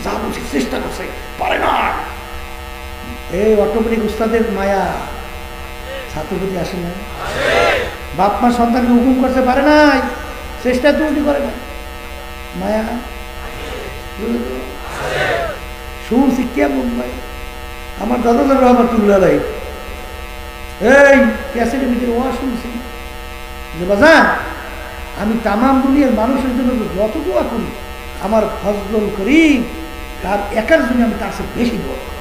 যা বলছে চেষ্টা করছে, পারে না। এই অটোমেটিক উস্তাদের মায়া ছাত্র প্রতি আসে না? বাপ মা সন্তানকে হুকুম করতে পারে নাই, চেষ্টা ত্রুটি করে না, মায়া শুনছি কেমন ভাই। আমার দাদা রহমাতুল্লাহ আলাইহি এই ক্যাসেটের ভিতরে ওয়া শুনছি যে বাজান, আমি তামাম দুনিয়ার মানুষের জন্য যত দোয়া করি, আমার ফজলুল করিম তার একার জন্য আমি তার সাথে বেশি দোয়া করি।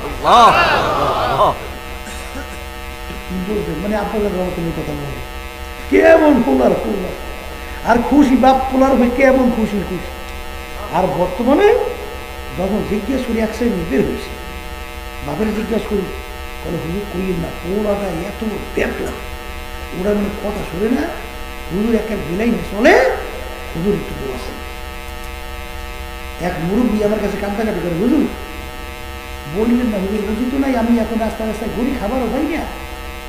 মানে আপনাদের রহমতের কথা বলে কেমন পোলার পোলার আর খুশি, বাপ পোলার হয়ে কেমন খুশি খুশি। আর বর্তমানে যখন জিজ্ঞেস করি এক শ্রেণী বের হয়েছে, বাপের জিজ্ঞাসা করি, বলে হুজুর কইল না, পোলাটা এত ব্যাপলা, ওরা মানে কথা শোনে না, হুজুর এক বেলাই না চলে, হুজুর একটু বসে। এক মুরব্বী আমার কাছে কান্দাকাটি করে, হুজুর বললেন না, হুজুর বুঝি তো নাই, আমি এখন রাস্তায় রাস্তায় ঘুরি, খাবারও পাই না,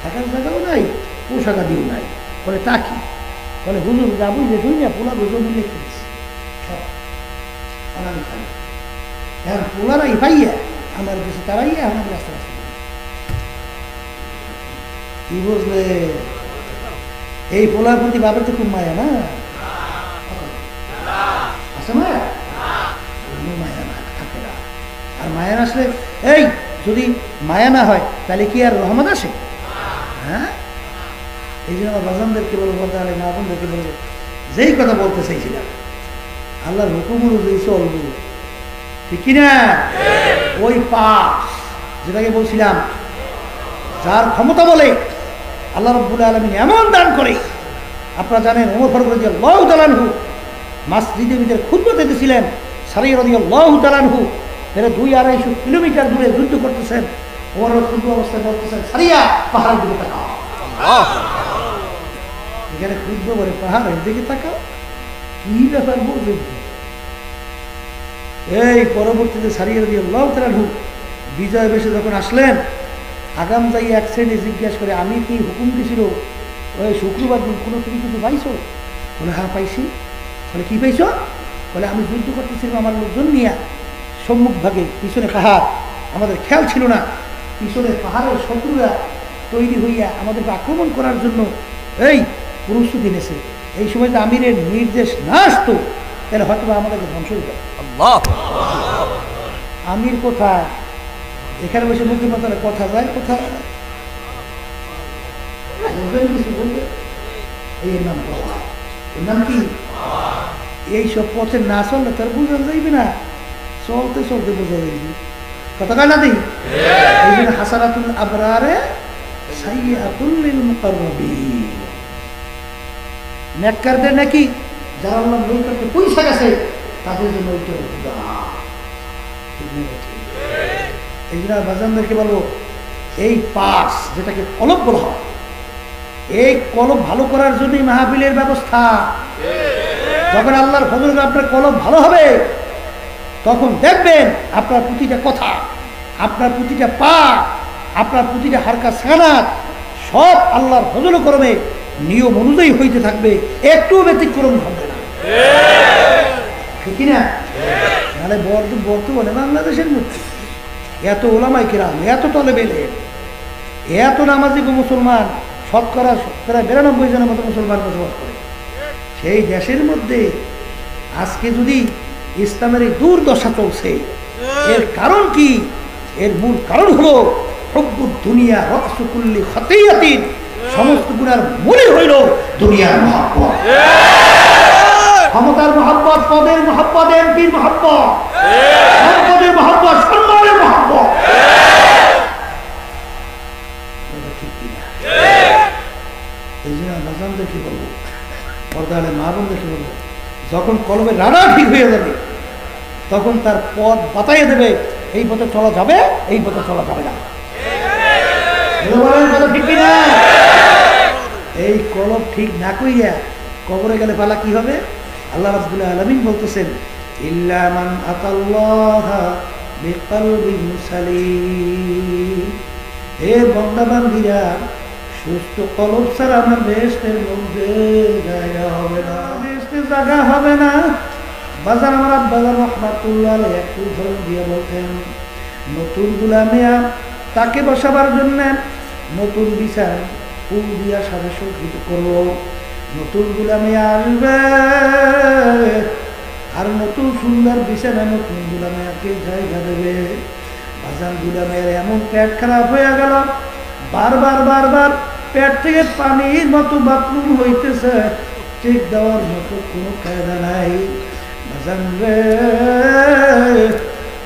থাকার জায়গাও নাই, পোশাকা দিও নাই। বলে তা কি? বলে হুজুর যা বুঝলে শুনি না, পোলা বুঝো মিলে খেয়েছি সব আমি খাই। এখন পোলারাই পাইয়া আমার কাছে তারাইয়া এখন আমি রাস্তা রাস্তা কি বুঝলে? এই পোলার প্রতি বাবার তো খুব মায়া না, আছে মায়া? মায়া না থাকে না। আর মায়া না আসলে, এই যদি মায়া না হয় তাহলে কি আর রহমত আসে? হ্যাঁ, এই জন্য আমার বাজানদেরকে বলবো, তাহলে মা বোনদেরকে বলবো, যেই কথা বলতে চাইছিলাম আল্লাহর হুকুম অনুযায়ী চলবো, ঠিক কিনা? ওই পাশ যেটাকে বলছিলাম, যার ক্ষমতা বলে আল্লাহ রাব্বুল আলামিন এমন দান করে। আপনারা জানেন ওমর ফারুক রাদিয়াল্লাহু তাআলা আনহু মসজিদের ভিতরে খুতবা দিতেছিলেন, সারিয়া রাদিয়াল্লাহু তাআলা আনহু এর 200-250 কিলোমিটার দূরে যুদ্ধ করতেছেন। ওমর খুতবা অবস্থায় বলতেছেন, সারিয়া পাহাড়ের দিকে তাকাও। এখানে খুতবা বলে পাহাড়ের দিকে তাকাও, কি ব্যাপার বলবেন? এই পরবর্তীতে সারিয়া রাদিয়াল্লাহু তাআলা আনহু বিজয় বেশে যখন আসলেন, আগাম যাই এক শ্রেণী জিজ্ঞাসা করে, আমি কি হুকুম দিছিল ওই শুক্রবার দিন কোনো তুমি কিছু পাইছো? বলে হ্যাঁ পাইছি। বলে কি পাইছো? বলে আমি যুদ্ধ করতেছিলাম আমার লোকজন নিয়ে, সম্মুখ ভাগে পিছনে পাহাড়, আমাদের খেয়াল ছিল না, পিছনে পাহাড়ের শত্রুরা তৈরি হইয়া আমাদেরকে আক্রমণ করার জন্য এই প্রস্তুতি নিয়েছে। এই সময় যে আমিরের নির্দেশ না আসতো তাহলে হয়তো আমাদেরকে ধ্বংস হইত। আমির কোথায়? এখানে বসে মুখের মতন কথা যায়, কথা কিছু বলবে, এই নাম কথা, এর নাম কি? এইসব পথে না চললে তার বোঝা যাইবে না, চলতে চলতে বোঝা যাইবে। কথা কয় না দিই? এই জন্য হাসানাতুল আবরারে সাইয়্যাতুল লিল মুকাররাবিন। নেককারদের নাকি যারা আল্লাহ নৈকট্যে পৌঁছে গেছে তাদের জন্য ওইটা উদার। এই জন্য বাজানদেরকে বলবো, এই পাস যেটাকে কলব বলা হয়, এই কলব ভালো করার জন্যই মাহফিলের ব্যবস্থা। যখন আল্লাহর ফজলে আপনার কলব ভালো হবে, তখন দেখবেন আপনার প্রতিটা কথা, আপনার প্রতিটা পা, আপনার প্রতিটা হারকা সানাত সব আল্লাহর ফজল করমে নিয়ম অনুযায়ী হইতে থাকবে, একটু ব্যতিক্রম হবে না, ঠিক না? নাহলে বর্তমানে বাংলাদেশের মধ্যে এত ওলামায়ে কেরাম, এত তলেবে ইলম, এত নামাজি মুসলমান, শতকরা 92 জনের মতো মুসলমান বসবাস করে। সেই দেশের মধ্যে আজকে যদি ইসলামের এই দুর্দশা চলছে, এর কারণ কি? এর মূল কারণ হলো হুব্বুদ দুনিয়া রাসু কুল্লি খাতিয়াতিন, সমস্ত গুনার মূলই হইল দুনিয়ার মহব্বত, ক্ষমতার মহব্বত, পদের মহব্বত, এমপির মহব্বত, সম্পদের মহব্বত, সম্মানের মহব্বত। এই জন্য বাজানদেরকে বলবো, পর্দালে মা বোনদেরকে বলবো, যখন কলমের রাডা ঠিক হয়ে যাবে তখন তার পথ বাতাইয়ে দেবে, এই পথে চলা যাবে, এই পথে চলা যাবে না। ঠিক কিনা? এই কলম ঠিক না কইয়া কবরে গেলে পালা কি হবে? আল্লাহ রাব্বুল আলামিন বলতেছেন, ইল্লা মান আতাল্লাহা বিকলবিন সালিম। হে বান্দা বান্দীরা, সুস্থ কলব ছাড়া আমার বেহেশতের মধ্যে জায়গা হবে না, বেহেশতে জায়গা হবে না। বাজার আমার আব্বাজান রাহমাতুল্লাহ আলাইহি একটু উদাহরণ দিয়ে বলতেন, নতুন গোলামিয়া তাকে বসাবার জন্য নতুন বিচার ফুল দিয়া সাথে সজ্জিত করবো। নতুন গুলামে আসবে আর নতুন সুন্দর বিছানা নতুন গুলামেকে জায়গা দেবে। বাজান গুলামের এমন পেট খারাপ হয়ে গেল, বারবার বারবার পেট থেকে পানির মতো বাথরুম হইতেছে, চেক দেওয়ার মতো কোনো কায়দা নাই। বাজান রে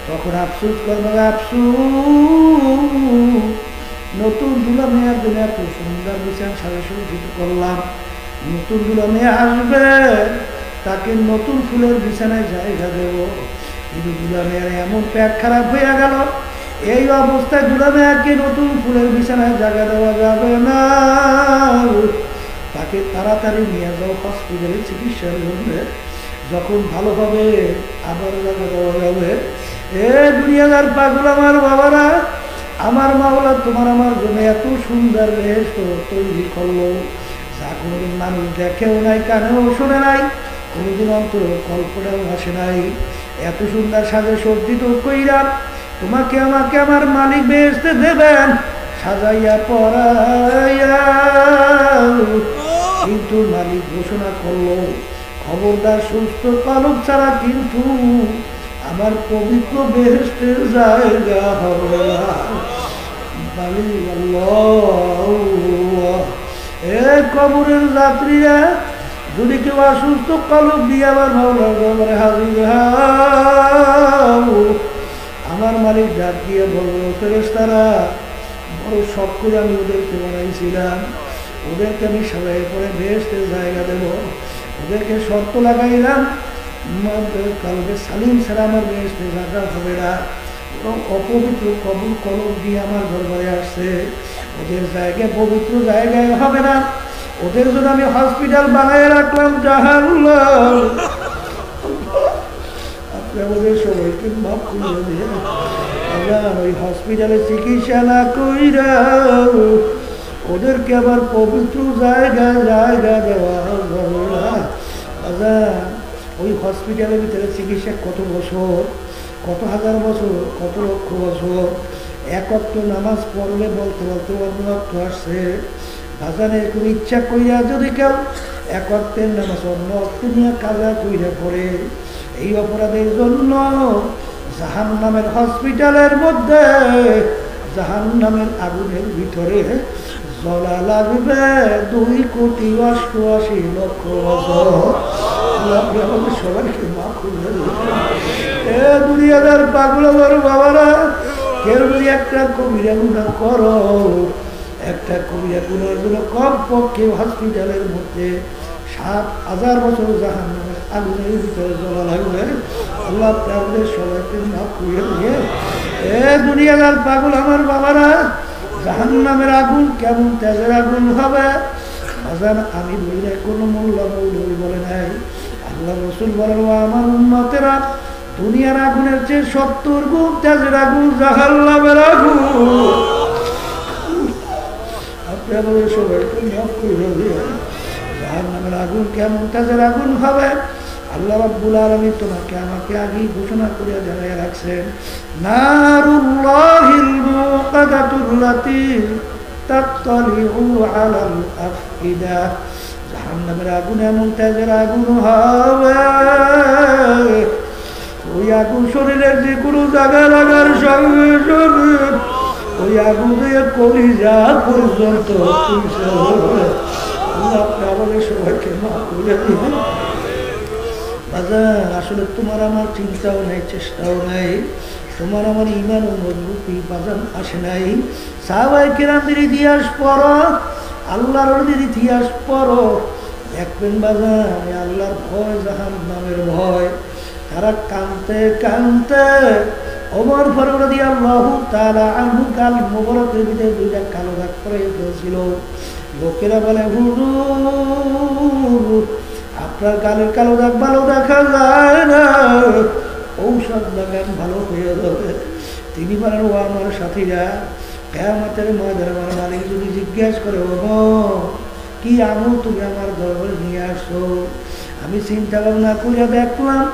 তখন আফসুস করবে, আফসুস নতুন গুলামের জন্য এত সুন্দর বিছানা সাথে সজ্জিত করলাম, নতুন গুলামে আসবে তাকে নতুন ফুলের বিছানায় জায়গা দেব। কিন্তু গুলামের এমন পেট খারাপ হয়ে গেল, এই অবস্থায় গুলামেকে নতুন ফুলের বিছানায় জায়গা দেওয়া যাবে না, তাকে তাড়াতাড়ি নিয়ে যাও হসপিটালে চিকিৎসার জন্য, যখন ভালো হবে আবার জায়গা দেওয়া যাবে। এ দুনিয়াদার পাগল আমার বাবারা, আমার মাওলা তোমার আমার জন্য এত সুন্দর বেহেশত তৈরি করলো, যা কোনোদিন মানুষ দেখেও নাই, কানেও শোনে নাই, কোনোদিন অন্তরে কল্পনাও আসে নাই। এত সুন্দর সাজে সজ্জিত কইরা তোমাকে আমাকে আমার মালিক বেহেশতে দেবেন সাজাইয়া পরাইয়া। কিন্তু মালিক ঘোষণা করলো, খবরদার সুস্থ কলব ছাড়া কিন্তু আমার পবিত্র বেহেশতের জায়গা হবে না। মালিক আল্লাহ, এ কবরের যাত্রীরা যদি কেউ অসুস্থ কলব দিয়ে আমার মাওলার দরবারে হাজির হও, আমার মালিক ডাক দিয়ে বলল, ফেরেশতারা বড় শখ করে আমি ওদেরকে বানাইছিলাম, ওদেরকে আমি সবাই পরে বেহেশতের জায়গা দেব, ওদেরকে শর্ত লাগাইলাম কালকে সালিম ছাড়া আমার বেহেশতের জায়গা হবে না। এবং অপবিত্র কবুল কলব দিয়ে আমার দরবারে আসছে, ওদের জায়গায় পবিত্র জায়গায় হবে না, ওদের জন্য আমি হসপিটাল বানায় রাখলাম জাহান্নাম। আপনি আমাদের সবাইকে মাফ করে দিয়ে ওই হসপিটালে চিকিৎসা না কইরা ওদেরকে আবার পবিত্র জায়গায় জায়গা দেওয়া যাবে না। ওই হসপিটালের ভিতরে চিকিৎসা কত বছর, কত হাজার বছর, কত লক্ষ বছর, এক ওয়াক্ত নামাজ পড়লে বলতে বলতে অন্য ওয়াক্ত আসছে। বাজারে কোনো ইচ্ছা কইরা যদি কেউ এক ওয়াক্তের নামাজ অন্য ওয়াক্ত নিয়ে কাজা কইরা পড়ে, এই অপরাধের জন্য জাহান্নামের হসপিটালের মধ্যে জাহান্নামের আগুনের ভিতরে জ্বলা লাগবে 2,88,00,000 বছর। সবাইকে মা খুলে এ দুনিয়াদার পাগল বাবারা, কেউ যদি একটা কবিরা গুনাহ করো, একটা কবিরা গুনাহের জন্য কমপক্ষে হসপিটালের মধ্যে 7,000 বছর জাহান্নামের আগুনের ভিতরে জ্বলা লাগবে। আল্লাহ আপনাদের সবাইকে মাফ করে দিয়ে এ দুনিয়াদার পাগল আমার বাবারা, জাহান্নামের আগুন কেমন তেজের আগুন হবে বাজান আমি বলি নাই, কোনো মোল্লা মৌলবী বলে নাই, আল্লাহ রাসূল বলেন আমার উম্মতেরা দুনিয়ার আগুনের চেয়ে 70 গুণ তেজের আগুন জাহান্নামের আগুন। আপনাদের সবাইকে মাফ করে দিয়ে জাহান্নামের আগুন কেমন তেজের আগুন হবে আল্লাহ রাব্বুল আলামিন তোমাকে আমাকে আগেই ঘোষণা করে জানাই রাখছেন, নারুল্লাহিল মুকাদাতুল্লাতী তাত্তালিউ আলাল আফইদা, জাহান্নামের আগুন এমন তেজের আগুন হবে, ওই আগুন শরীরের যে কোনো জায়গায় লাগার সঙ্গে সঙ্গে ওই আগুন দিয়ে কলিজা পর্যন্ত আমাদের সবাইকে মাফ করে দিবেন। বাজার আসলে তোমার আমার চিন্তাও নাই, চেষ্টাও নাই, তোমার আমার ইমান ও মজবুতি বাজান আসে নাই। সাহাবায়ে কেরামদের ইতিহাস পড়ো, আল্লাহর ইতিহাস পড়ো, দেখবেন বাজান আল্লাহর ভয়, জাহান্নামের ভয়, তারা কাঁদতে কাঁদতে ওমর ফারুক রাদিয়াল্লাহু তাআলা আনহু গাল মোবারকের ভিতরে 2টা কালো দাগ পড়ে গিয়েছিল। লোকেরা বলে হুজুর আপনার গালের কালো দাগ ভালো দেখা যায় না, ঔষধ লাগান ভালো হয়ে যাবে। তিনি বলেন ও আমার সাথীরা, কিয়ামতের ময়দানে আমার মালিক যদি জিজ্ঞাসা করে ওমর কি আমল তুমি আমার দরবারে নিয়ে আসছো, আমি চিন্তা ভাবনা করে দেখলাম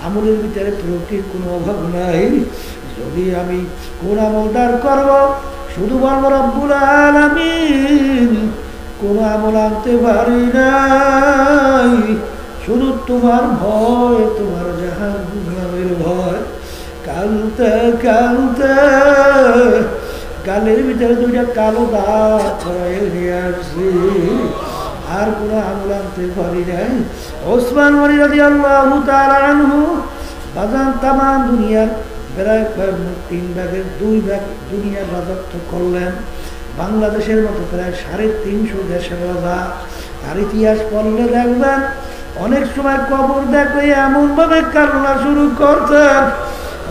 আমলের ভিতরে ত্রুটির কোনো অভাব নাই। যদি আমি কোন আমলদার করব, শুধু বলবো রব্বুল আলামিন আনতে পারি নাই, শুধু তোমার ভয়, তোমার জাহান্নামের ভয়। কালতে কালতে গালের ভিতরে দুইটা কালো দাগ ছড়াই নিয়ে আসছি, আর কোনো আমল আনতে পারি নাই। ওসমান গনি রাদিয়াল্লাহু তাআলা আনহু বাজান তামাম দুনিয়ার প্রায় 3 ভাগের 2 ভাগ দুনিয়ার রাজত্ব করলেন। বাংলাদেশের মতো প্রায় 350 দেশের রাজা। তার ইতিহাস পড়লে দেখবেন অনেক সময় কবর দেখলে এমন ভাবে কান্না শুরু করতেন,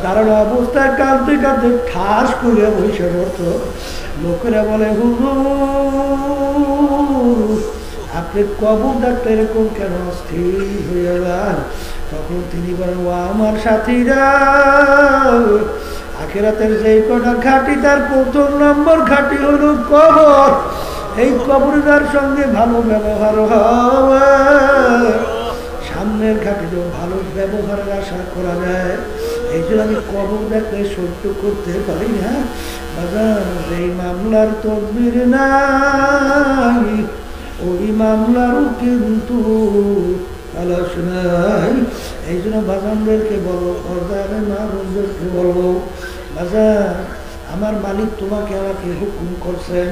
দাঁড়ানো অবস্থায় কাঁদতে কাঁদতে ঠাস করে বসে পড়তো। লোকেরা বলে হুজুর আপনি কবর দেখতে এরকম কেন অস্থির হয়ে যান? তখন তিনি বলেন, ও আমার সাথীরা, আখিরাতের যেই কটা ঘাঁটি তার 1ম নম্বর ঘাঁটি হলো কবর। এই কবরদার সঙ্গে ভালো ব্যবহার হবে, সামনের ঘাঁটিতেও ভালো ব্যবহারের আশা করা যায়। এই জন্য আমি কবর দেখলে সহ্য করতে পারি না। বাজার এই মামলার তদবির নাই, ওই মামলারও কিন্তু তালাশ নাই। এই জন্য বাজানদেরকে বলবো, পর্দারে মা বোনদেরকে বলবো, বাজার আমার মালিক তোমাকে আমাকে হুকুম করছেন,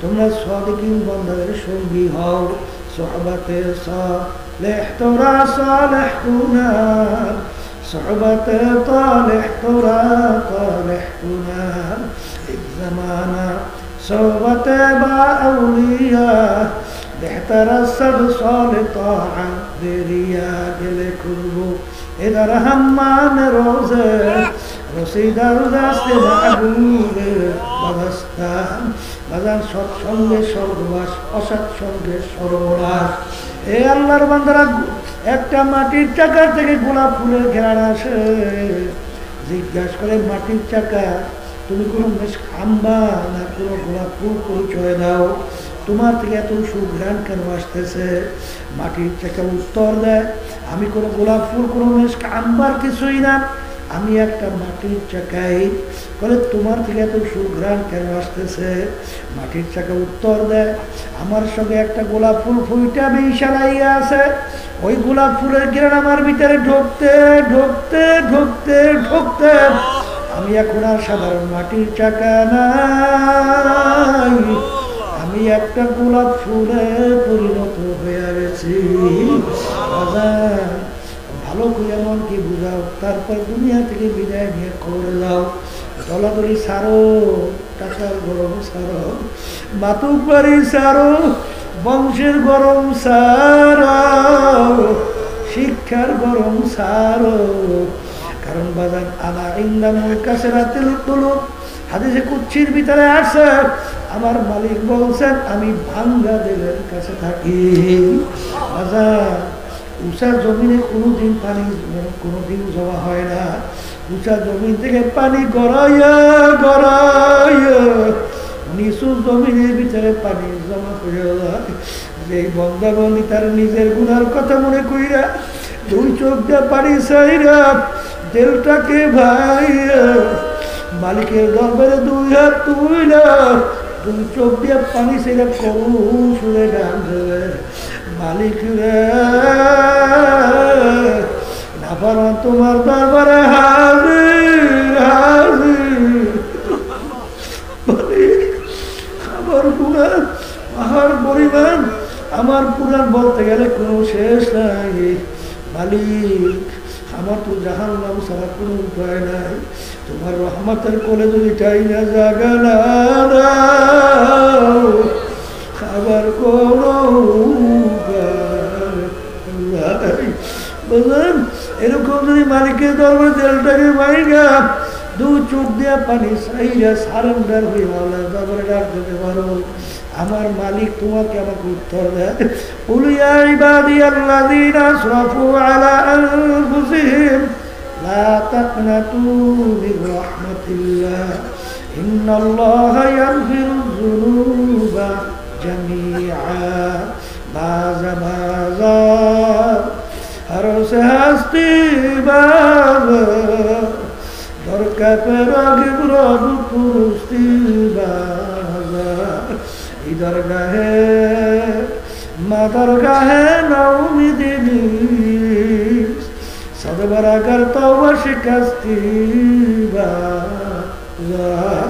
তোমরা সাদিকিন বান্দাদের সঙ্গী হও। সোহবতে সালেহ তোরা সালেহ কুনার, সোহবতে তালেহ তোরা তালেহ কুনার, এক জামানা সোহবতে বা আউলিয়া বেহতরা সব সালে তাআ দেরিয়া গেলে করবো এদার হাম্মান রোজে রসিদার দাস্তে মাহবুবে বাদস্তান। বাজার সৎসঙ্গে স্বর্গবাস, অসৎসঙ্গে সর্বনাশ। এ আল্লাহর বান্দারা, একটা মাটির চাকা থেকে গোলাপ ফুলের ঘেরান আসে, জিজ্ঞাসা করে মাটির চাকা তুমি কোনো বেশ খাম্বা না কোনো গোলাপ ফুল পরিচয় দাও, তোমার থেকে এত সুঘ্রাণ কেন আসতেছে? মাটির চাকা উত্তর দেয়, আমি কোনো গোলাপ ফুল কোনো বেশ খাম্বার কিছুই না, আমি একটা মাটির চাকাই। বলে তোমার থেকে এত সুঘ্রাণ কেন আসতেছে? মাটির চাকা উত্তর দেয়, আমার সঙ্গে একটা গোলাপ ফুল ফুইটা মিশালাইয়া আছে, ওই গোলাপ ফুলের ঘ্রাণ আমার ভিতরে ঢুকতে ঢুকতে ঢুকতে ঢুকতে আমি এখন আর সাধারণ মাটির চাকা নাই, আমি একটা গোলাপ ফুলে পরিণত হয়ে গেছি। ভালো করে মনকে বুঝাও, তারপর দুনিয়া থেকে বিদায় নিয়ে করে যাও। দলাদলি সারো, টাকার গরম সারো, মাতুক বাড়ি সারো, বংশের গরম সারো, শিক্ষার গরম সারো। কারণ বাজান আলা ইন্দামুল কাসরাতিল কুলুব, হাদিসে কুচ্ছির ভিতরে আছে, আমার মালিক বলছেন আমি ভাঙ্গা দিলের কাছে থাকি। বাজান উঁচা জমিনে কোনোদিন পানি কোনোদিন জমা হয় না, উঁচা জমিন থেকে পানি গড়াইয়া গড়াইয়া নিচু জমিনের ভিতরে পানি জমা করে যায়। যে বন্দাবন্দি তার নিজের গুনার কথা মনে কইরা 2 চোখ দিয়ে পানি চাইরা দেলটাকে ভাইয়া মালিকের দরবারে 2 হাত তুইলা 2 চোখ দিয়ে পানি চাইরা করুণ সুরে গান দেবে, মালিক রে নাফরমান তোমার দরবারে হাজির হাজির। আমার গুনাহ আমার পরিমাণ, আমার পুরাণ বলতে গেলে কোনো শেষ নাই। মালিক আমার তো জাহান্নাম ছাড়া কোনো উপায় নাই, তোমার রহমতের কোলে যদি চাই না জাগানা আবার কোনো বুঝলেন? এরকম যদি মালিকের দরবারে তেলটাকে মাইগা 2 চোখ দিয়া পানি চাইরা সারেন্ডার হয়ে আল্লাহর দরবারে ডাক দিতে পারো, আমার মালিক তোমাকে আমাকে উত্তর দেয়, কুল ইয়া ইবাদিয়াল্লাযীনা আসরাফু আলা আনফুসিহিম লা তাকনাতু মির রাহমাতিল্লাহ ইন্নাল্লাহা ইয়াগফিরুয যুনুবা জামিআ। বাজা বাজা আর সে হাসতি বাজা দরকার কাপেরাগে ব্রদু পুরুস্তি বাজার ইদার গাহে মাদার গাহে নাউমিদিনী সদবরা করতো শিকাস্তি বাজার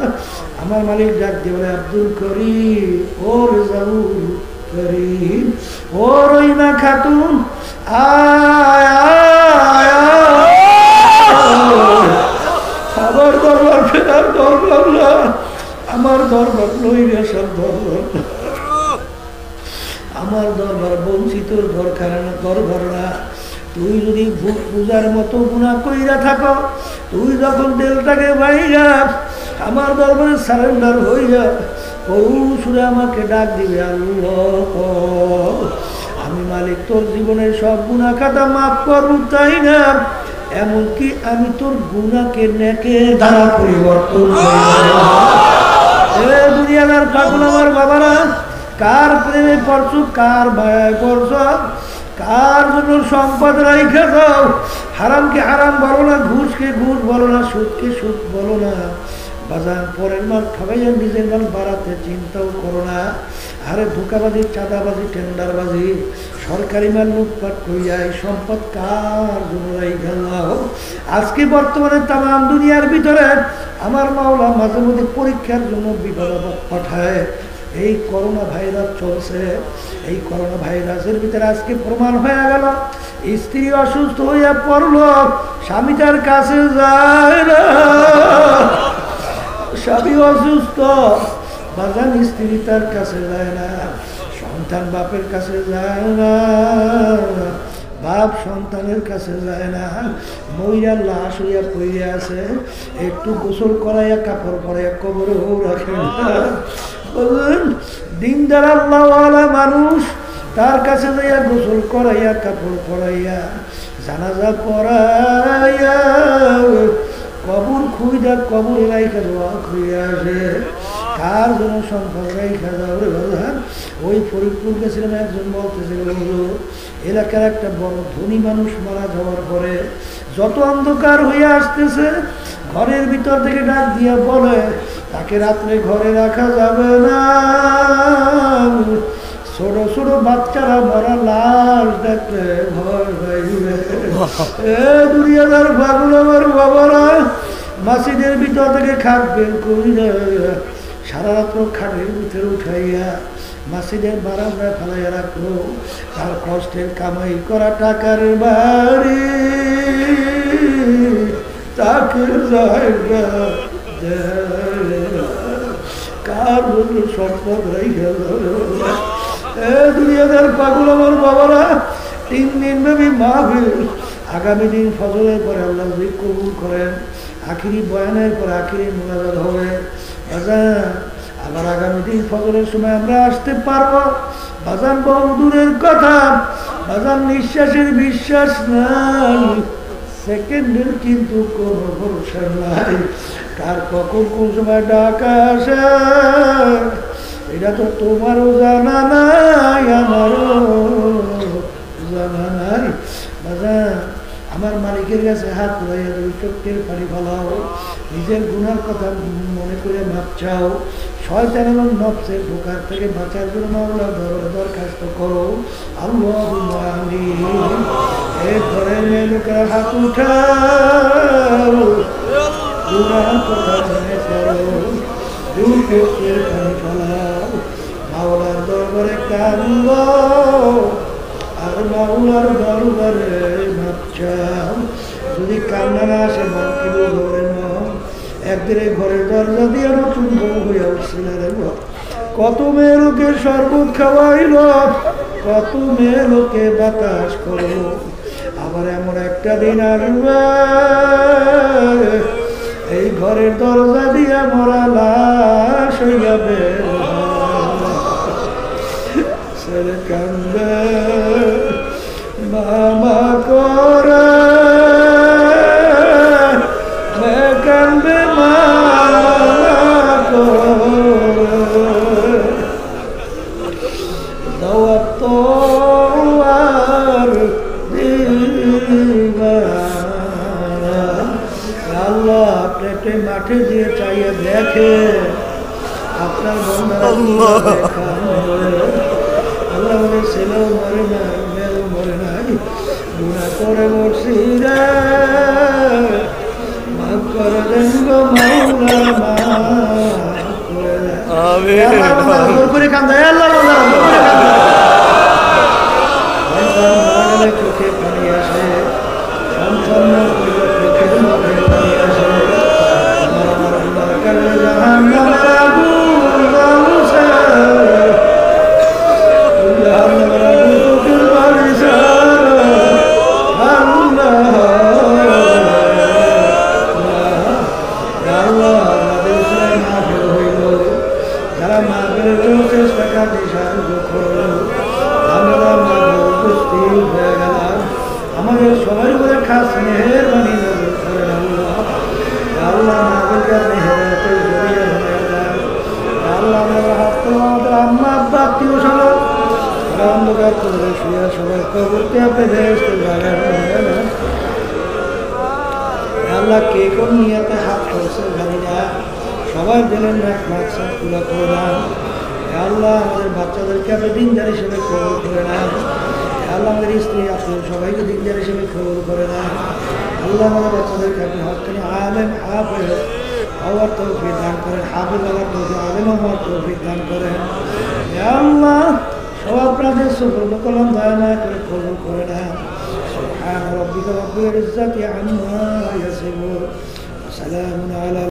আমার মালিক ডাক দিয়ে বলে আব্দুল করিম ও রেজাউল করিম ও রহিমা খাতুন আমার দরবার ফেরার দরবার না, আমার দরবার লইলে সব দরবার, আমার দরবার বঞ্চিত দরবার না। তুই যদি পূজার মতো গুনাহ কইরা থাকো, তুই যখন দিলটাকে বাইরা আমার দরবারে সারেন্ডার হইয়া করুণ সুরে আমাকে ডাক দিবে, আল্লাহ আমি মালিক তোর জীবনের সব গুনাহ খাতা মাফ করব, তাই না এমনকি আমি তোর গুনাহকে নেকের দ্বারা পরিবর্তন করব। দুনিয়াদার পাগল আমার বাবারা, কার প্রেমে পড়ছো, কার মায়ায় পড়ছো, কার জন্য সম্পদ রাইখা দাও। হারামকে হারাম বলো না, ঘুষকে ঘুষ বলো না, সুদকে সুদ বলো না। বাজার পরের মাল ঠগাইয়া নিজের মাল বাড়াতে চিন্তাও করো না। আরে ধোকাবাজি, চাঁদাবাজি, টেন্ডারবাজি, সরকারি মাল লুটপাট করিয়া এই সম্পদ কার জন্য রাইখা দাও। আজকে বর্তমানে তাম দুনিয়ার ভিতরে আমার মাওলা মাঝে মধ্যে পরীক্ষার জন্য বিপদ পাঠায়। এই করোনা ভাইরাস চলছে, এই করোনা ভাইরাসের ভিতরে আজকে প্রমাণ হয়ে গেল স্ত্রী অসুস্থ হইয়া পড়লো, স্বামী তার কাছে যায় না। স্বামী অসুস্থ, বাজান স্ত্রী তার কাছে যায় না, সন্তান বাপের কাছে যায় না, বাপ সন্তানের কাছে যায় না। মহিলার লাশ হইয়া পড়ে আছে, একটু গোসল করাইয়া কাপড় পরাইয়া কবরেও রাখে না। বললেন দিনদার আল্লাহওয়ালা মানুষ তার কাছে যাইয়া গোসল করাইয়া কাপড় পরাইয়া জানাজা পড়াইয়া কবর খুঁজা কবর রাইখা দোয়া খুঁজে আসে। কার জন্য সম্পদ রাইখা যাও রে বাজার। ওই ফরিদপুর গেছিলাম, একজন বলতেছিল এলাকার একটা বড় ধনী মানুষ মারা যাওয়ার পরে যত অন্ধকার হয়ে আসতেছে ঘরের ভিতর থেকে ডাক দিয়া বলে তাকে রাত্রে ঘরে রাখা যাবে না, ছোট ছোট বাচ্চারা মরা লাশ দেখলে ভয় পাইবে। দুনিয়াদার পাগল আমার বাবারা, মাসিদের ভিতর থেকে খাট বের করিয়া সারা রাত্র খাটের ভিতরে উঠাইয়া মাসিদের বারান্দায় ফেলাইয়া রাখলো। তার কষ্টের কামাই করা টাকার বাড়ি তাকে যায় না, কার জন্য সম্পদ রাইখা যাবে। দুনিয়াদার পাগল আমার বাবারা, 3 দিন ব্যাপী মাহফিল। আগামী দিন ফজরের পরে আল্লাহ যদি কবুল করেন আখিরি বয়ানের পরে আখিরি মুনাজাত হবে। আবার আগামী দিন ফজরের সময় আমরা আসতে পারবো। বাজান বহু দূরের কথা, বাজান নিঃশ্বাসের বিশ্বাস নাই, সেকেন্ডের কিন্তু কোনো ভরসা নাই। কার কখন কোন সময় ডাকা আসে এটা তো তোমারও জানা নাই, আমারও জানা নাই। বাজান আমার মালিকের কাছে হাত ধরাইয়া দুই চোখের পানি ফেলাও, নিজের গুনার কথা মনে করে মাপ চাও, শয়তান এবং নফসের ধোঁকার থেকে বাঁচার জন্য মাওলার দরবারে দরখাস্ত করো। আল্লাহুম্মা আমিন। এই ঘরের মেয়ে লোকেরা হাত উঠাও, গুনার কথা মনে করো, দুই চোখের পানি ফেলাও, মাওলার দরবারে কান্দো আর মাওলার দরবারে মাপ চাও। যদি কান্না না আসে মন কিন্তু ধরে না। একদিন এই ঘরের দরজা দিয়ে নতুন বউ হইয়া উঠছিল রে। কত মেয়ে লোকে শরবত খাওয়াইল, কত মেয়ে লোকে বাতাস করল। আবার এমন একটা দিন আসবে এই ঘরের দরজা দিয়া মরা লাশ হইয়া বের ছেলে কান্দে মামা করে কান্দে মামা করে দাওয়াত তো আর দিবা। আল্লাহ পেটে দিয়ে চাইয়ে দেখে আপনার বন্ধারা আল্লাহ বলে ছেলেও মরে না মেয়েও মরে নাই গুণা করে মরছি রে মাফ করে দেন গো মাওলা মাফ করে দেন আমিন করে কান্দায় আল্লাহ চোখে পানি আসে সন্তান চোখের মধ্যে পানি আসে আমাদের সবাই বলে খাস মেহেরবানি করেন আল্লাহ মাহবুবের মেহেরাতে জড়িয়ে ধরেন আল্লাহ আমাদের হাত আমাদের আম্মা আব্বা আত্মীয় স্বজন অন্ধকার করে শুয়ে সবাই কবরকে আপনি ভেস্তে যাবেন আল্লাহ কে কোন নিয়াতে হাত করেছে জানি না সবাই দিলেন এক মাকসাদ পুরো করে দেন আল্লাহ আমাদের বাচ্চাদেরকে আপনি দিনদার হিসেবে কবর করে নেন আল্লাহ আমাদের স্ত্রী আপনি সবাইকে দিনদার হিসেবে কবর করে নেন আল্লাহ আমাদের বাচ্চাদেরকে আপনি হকানি আলেম হাফেজ হওয়ার তৌফিক দান করেন হাফেজ হওয়ার তৌফিক আলেম হওয়ার তৌফিক দান করেন আল্লাহ সব আপনাদের সুবর্ণ কলম দয়া না করে কবর করে নেন সুবহান রাব্বিকা রাব্বিল ইজ্জাতি আম্মা ইয়াসিফুন সালামুন আলা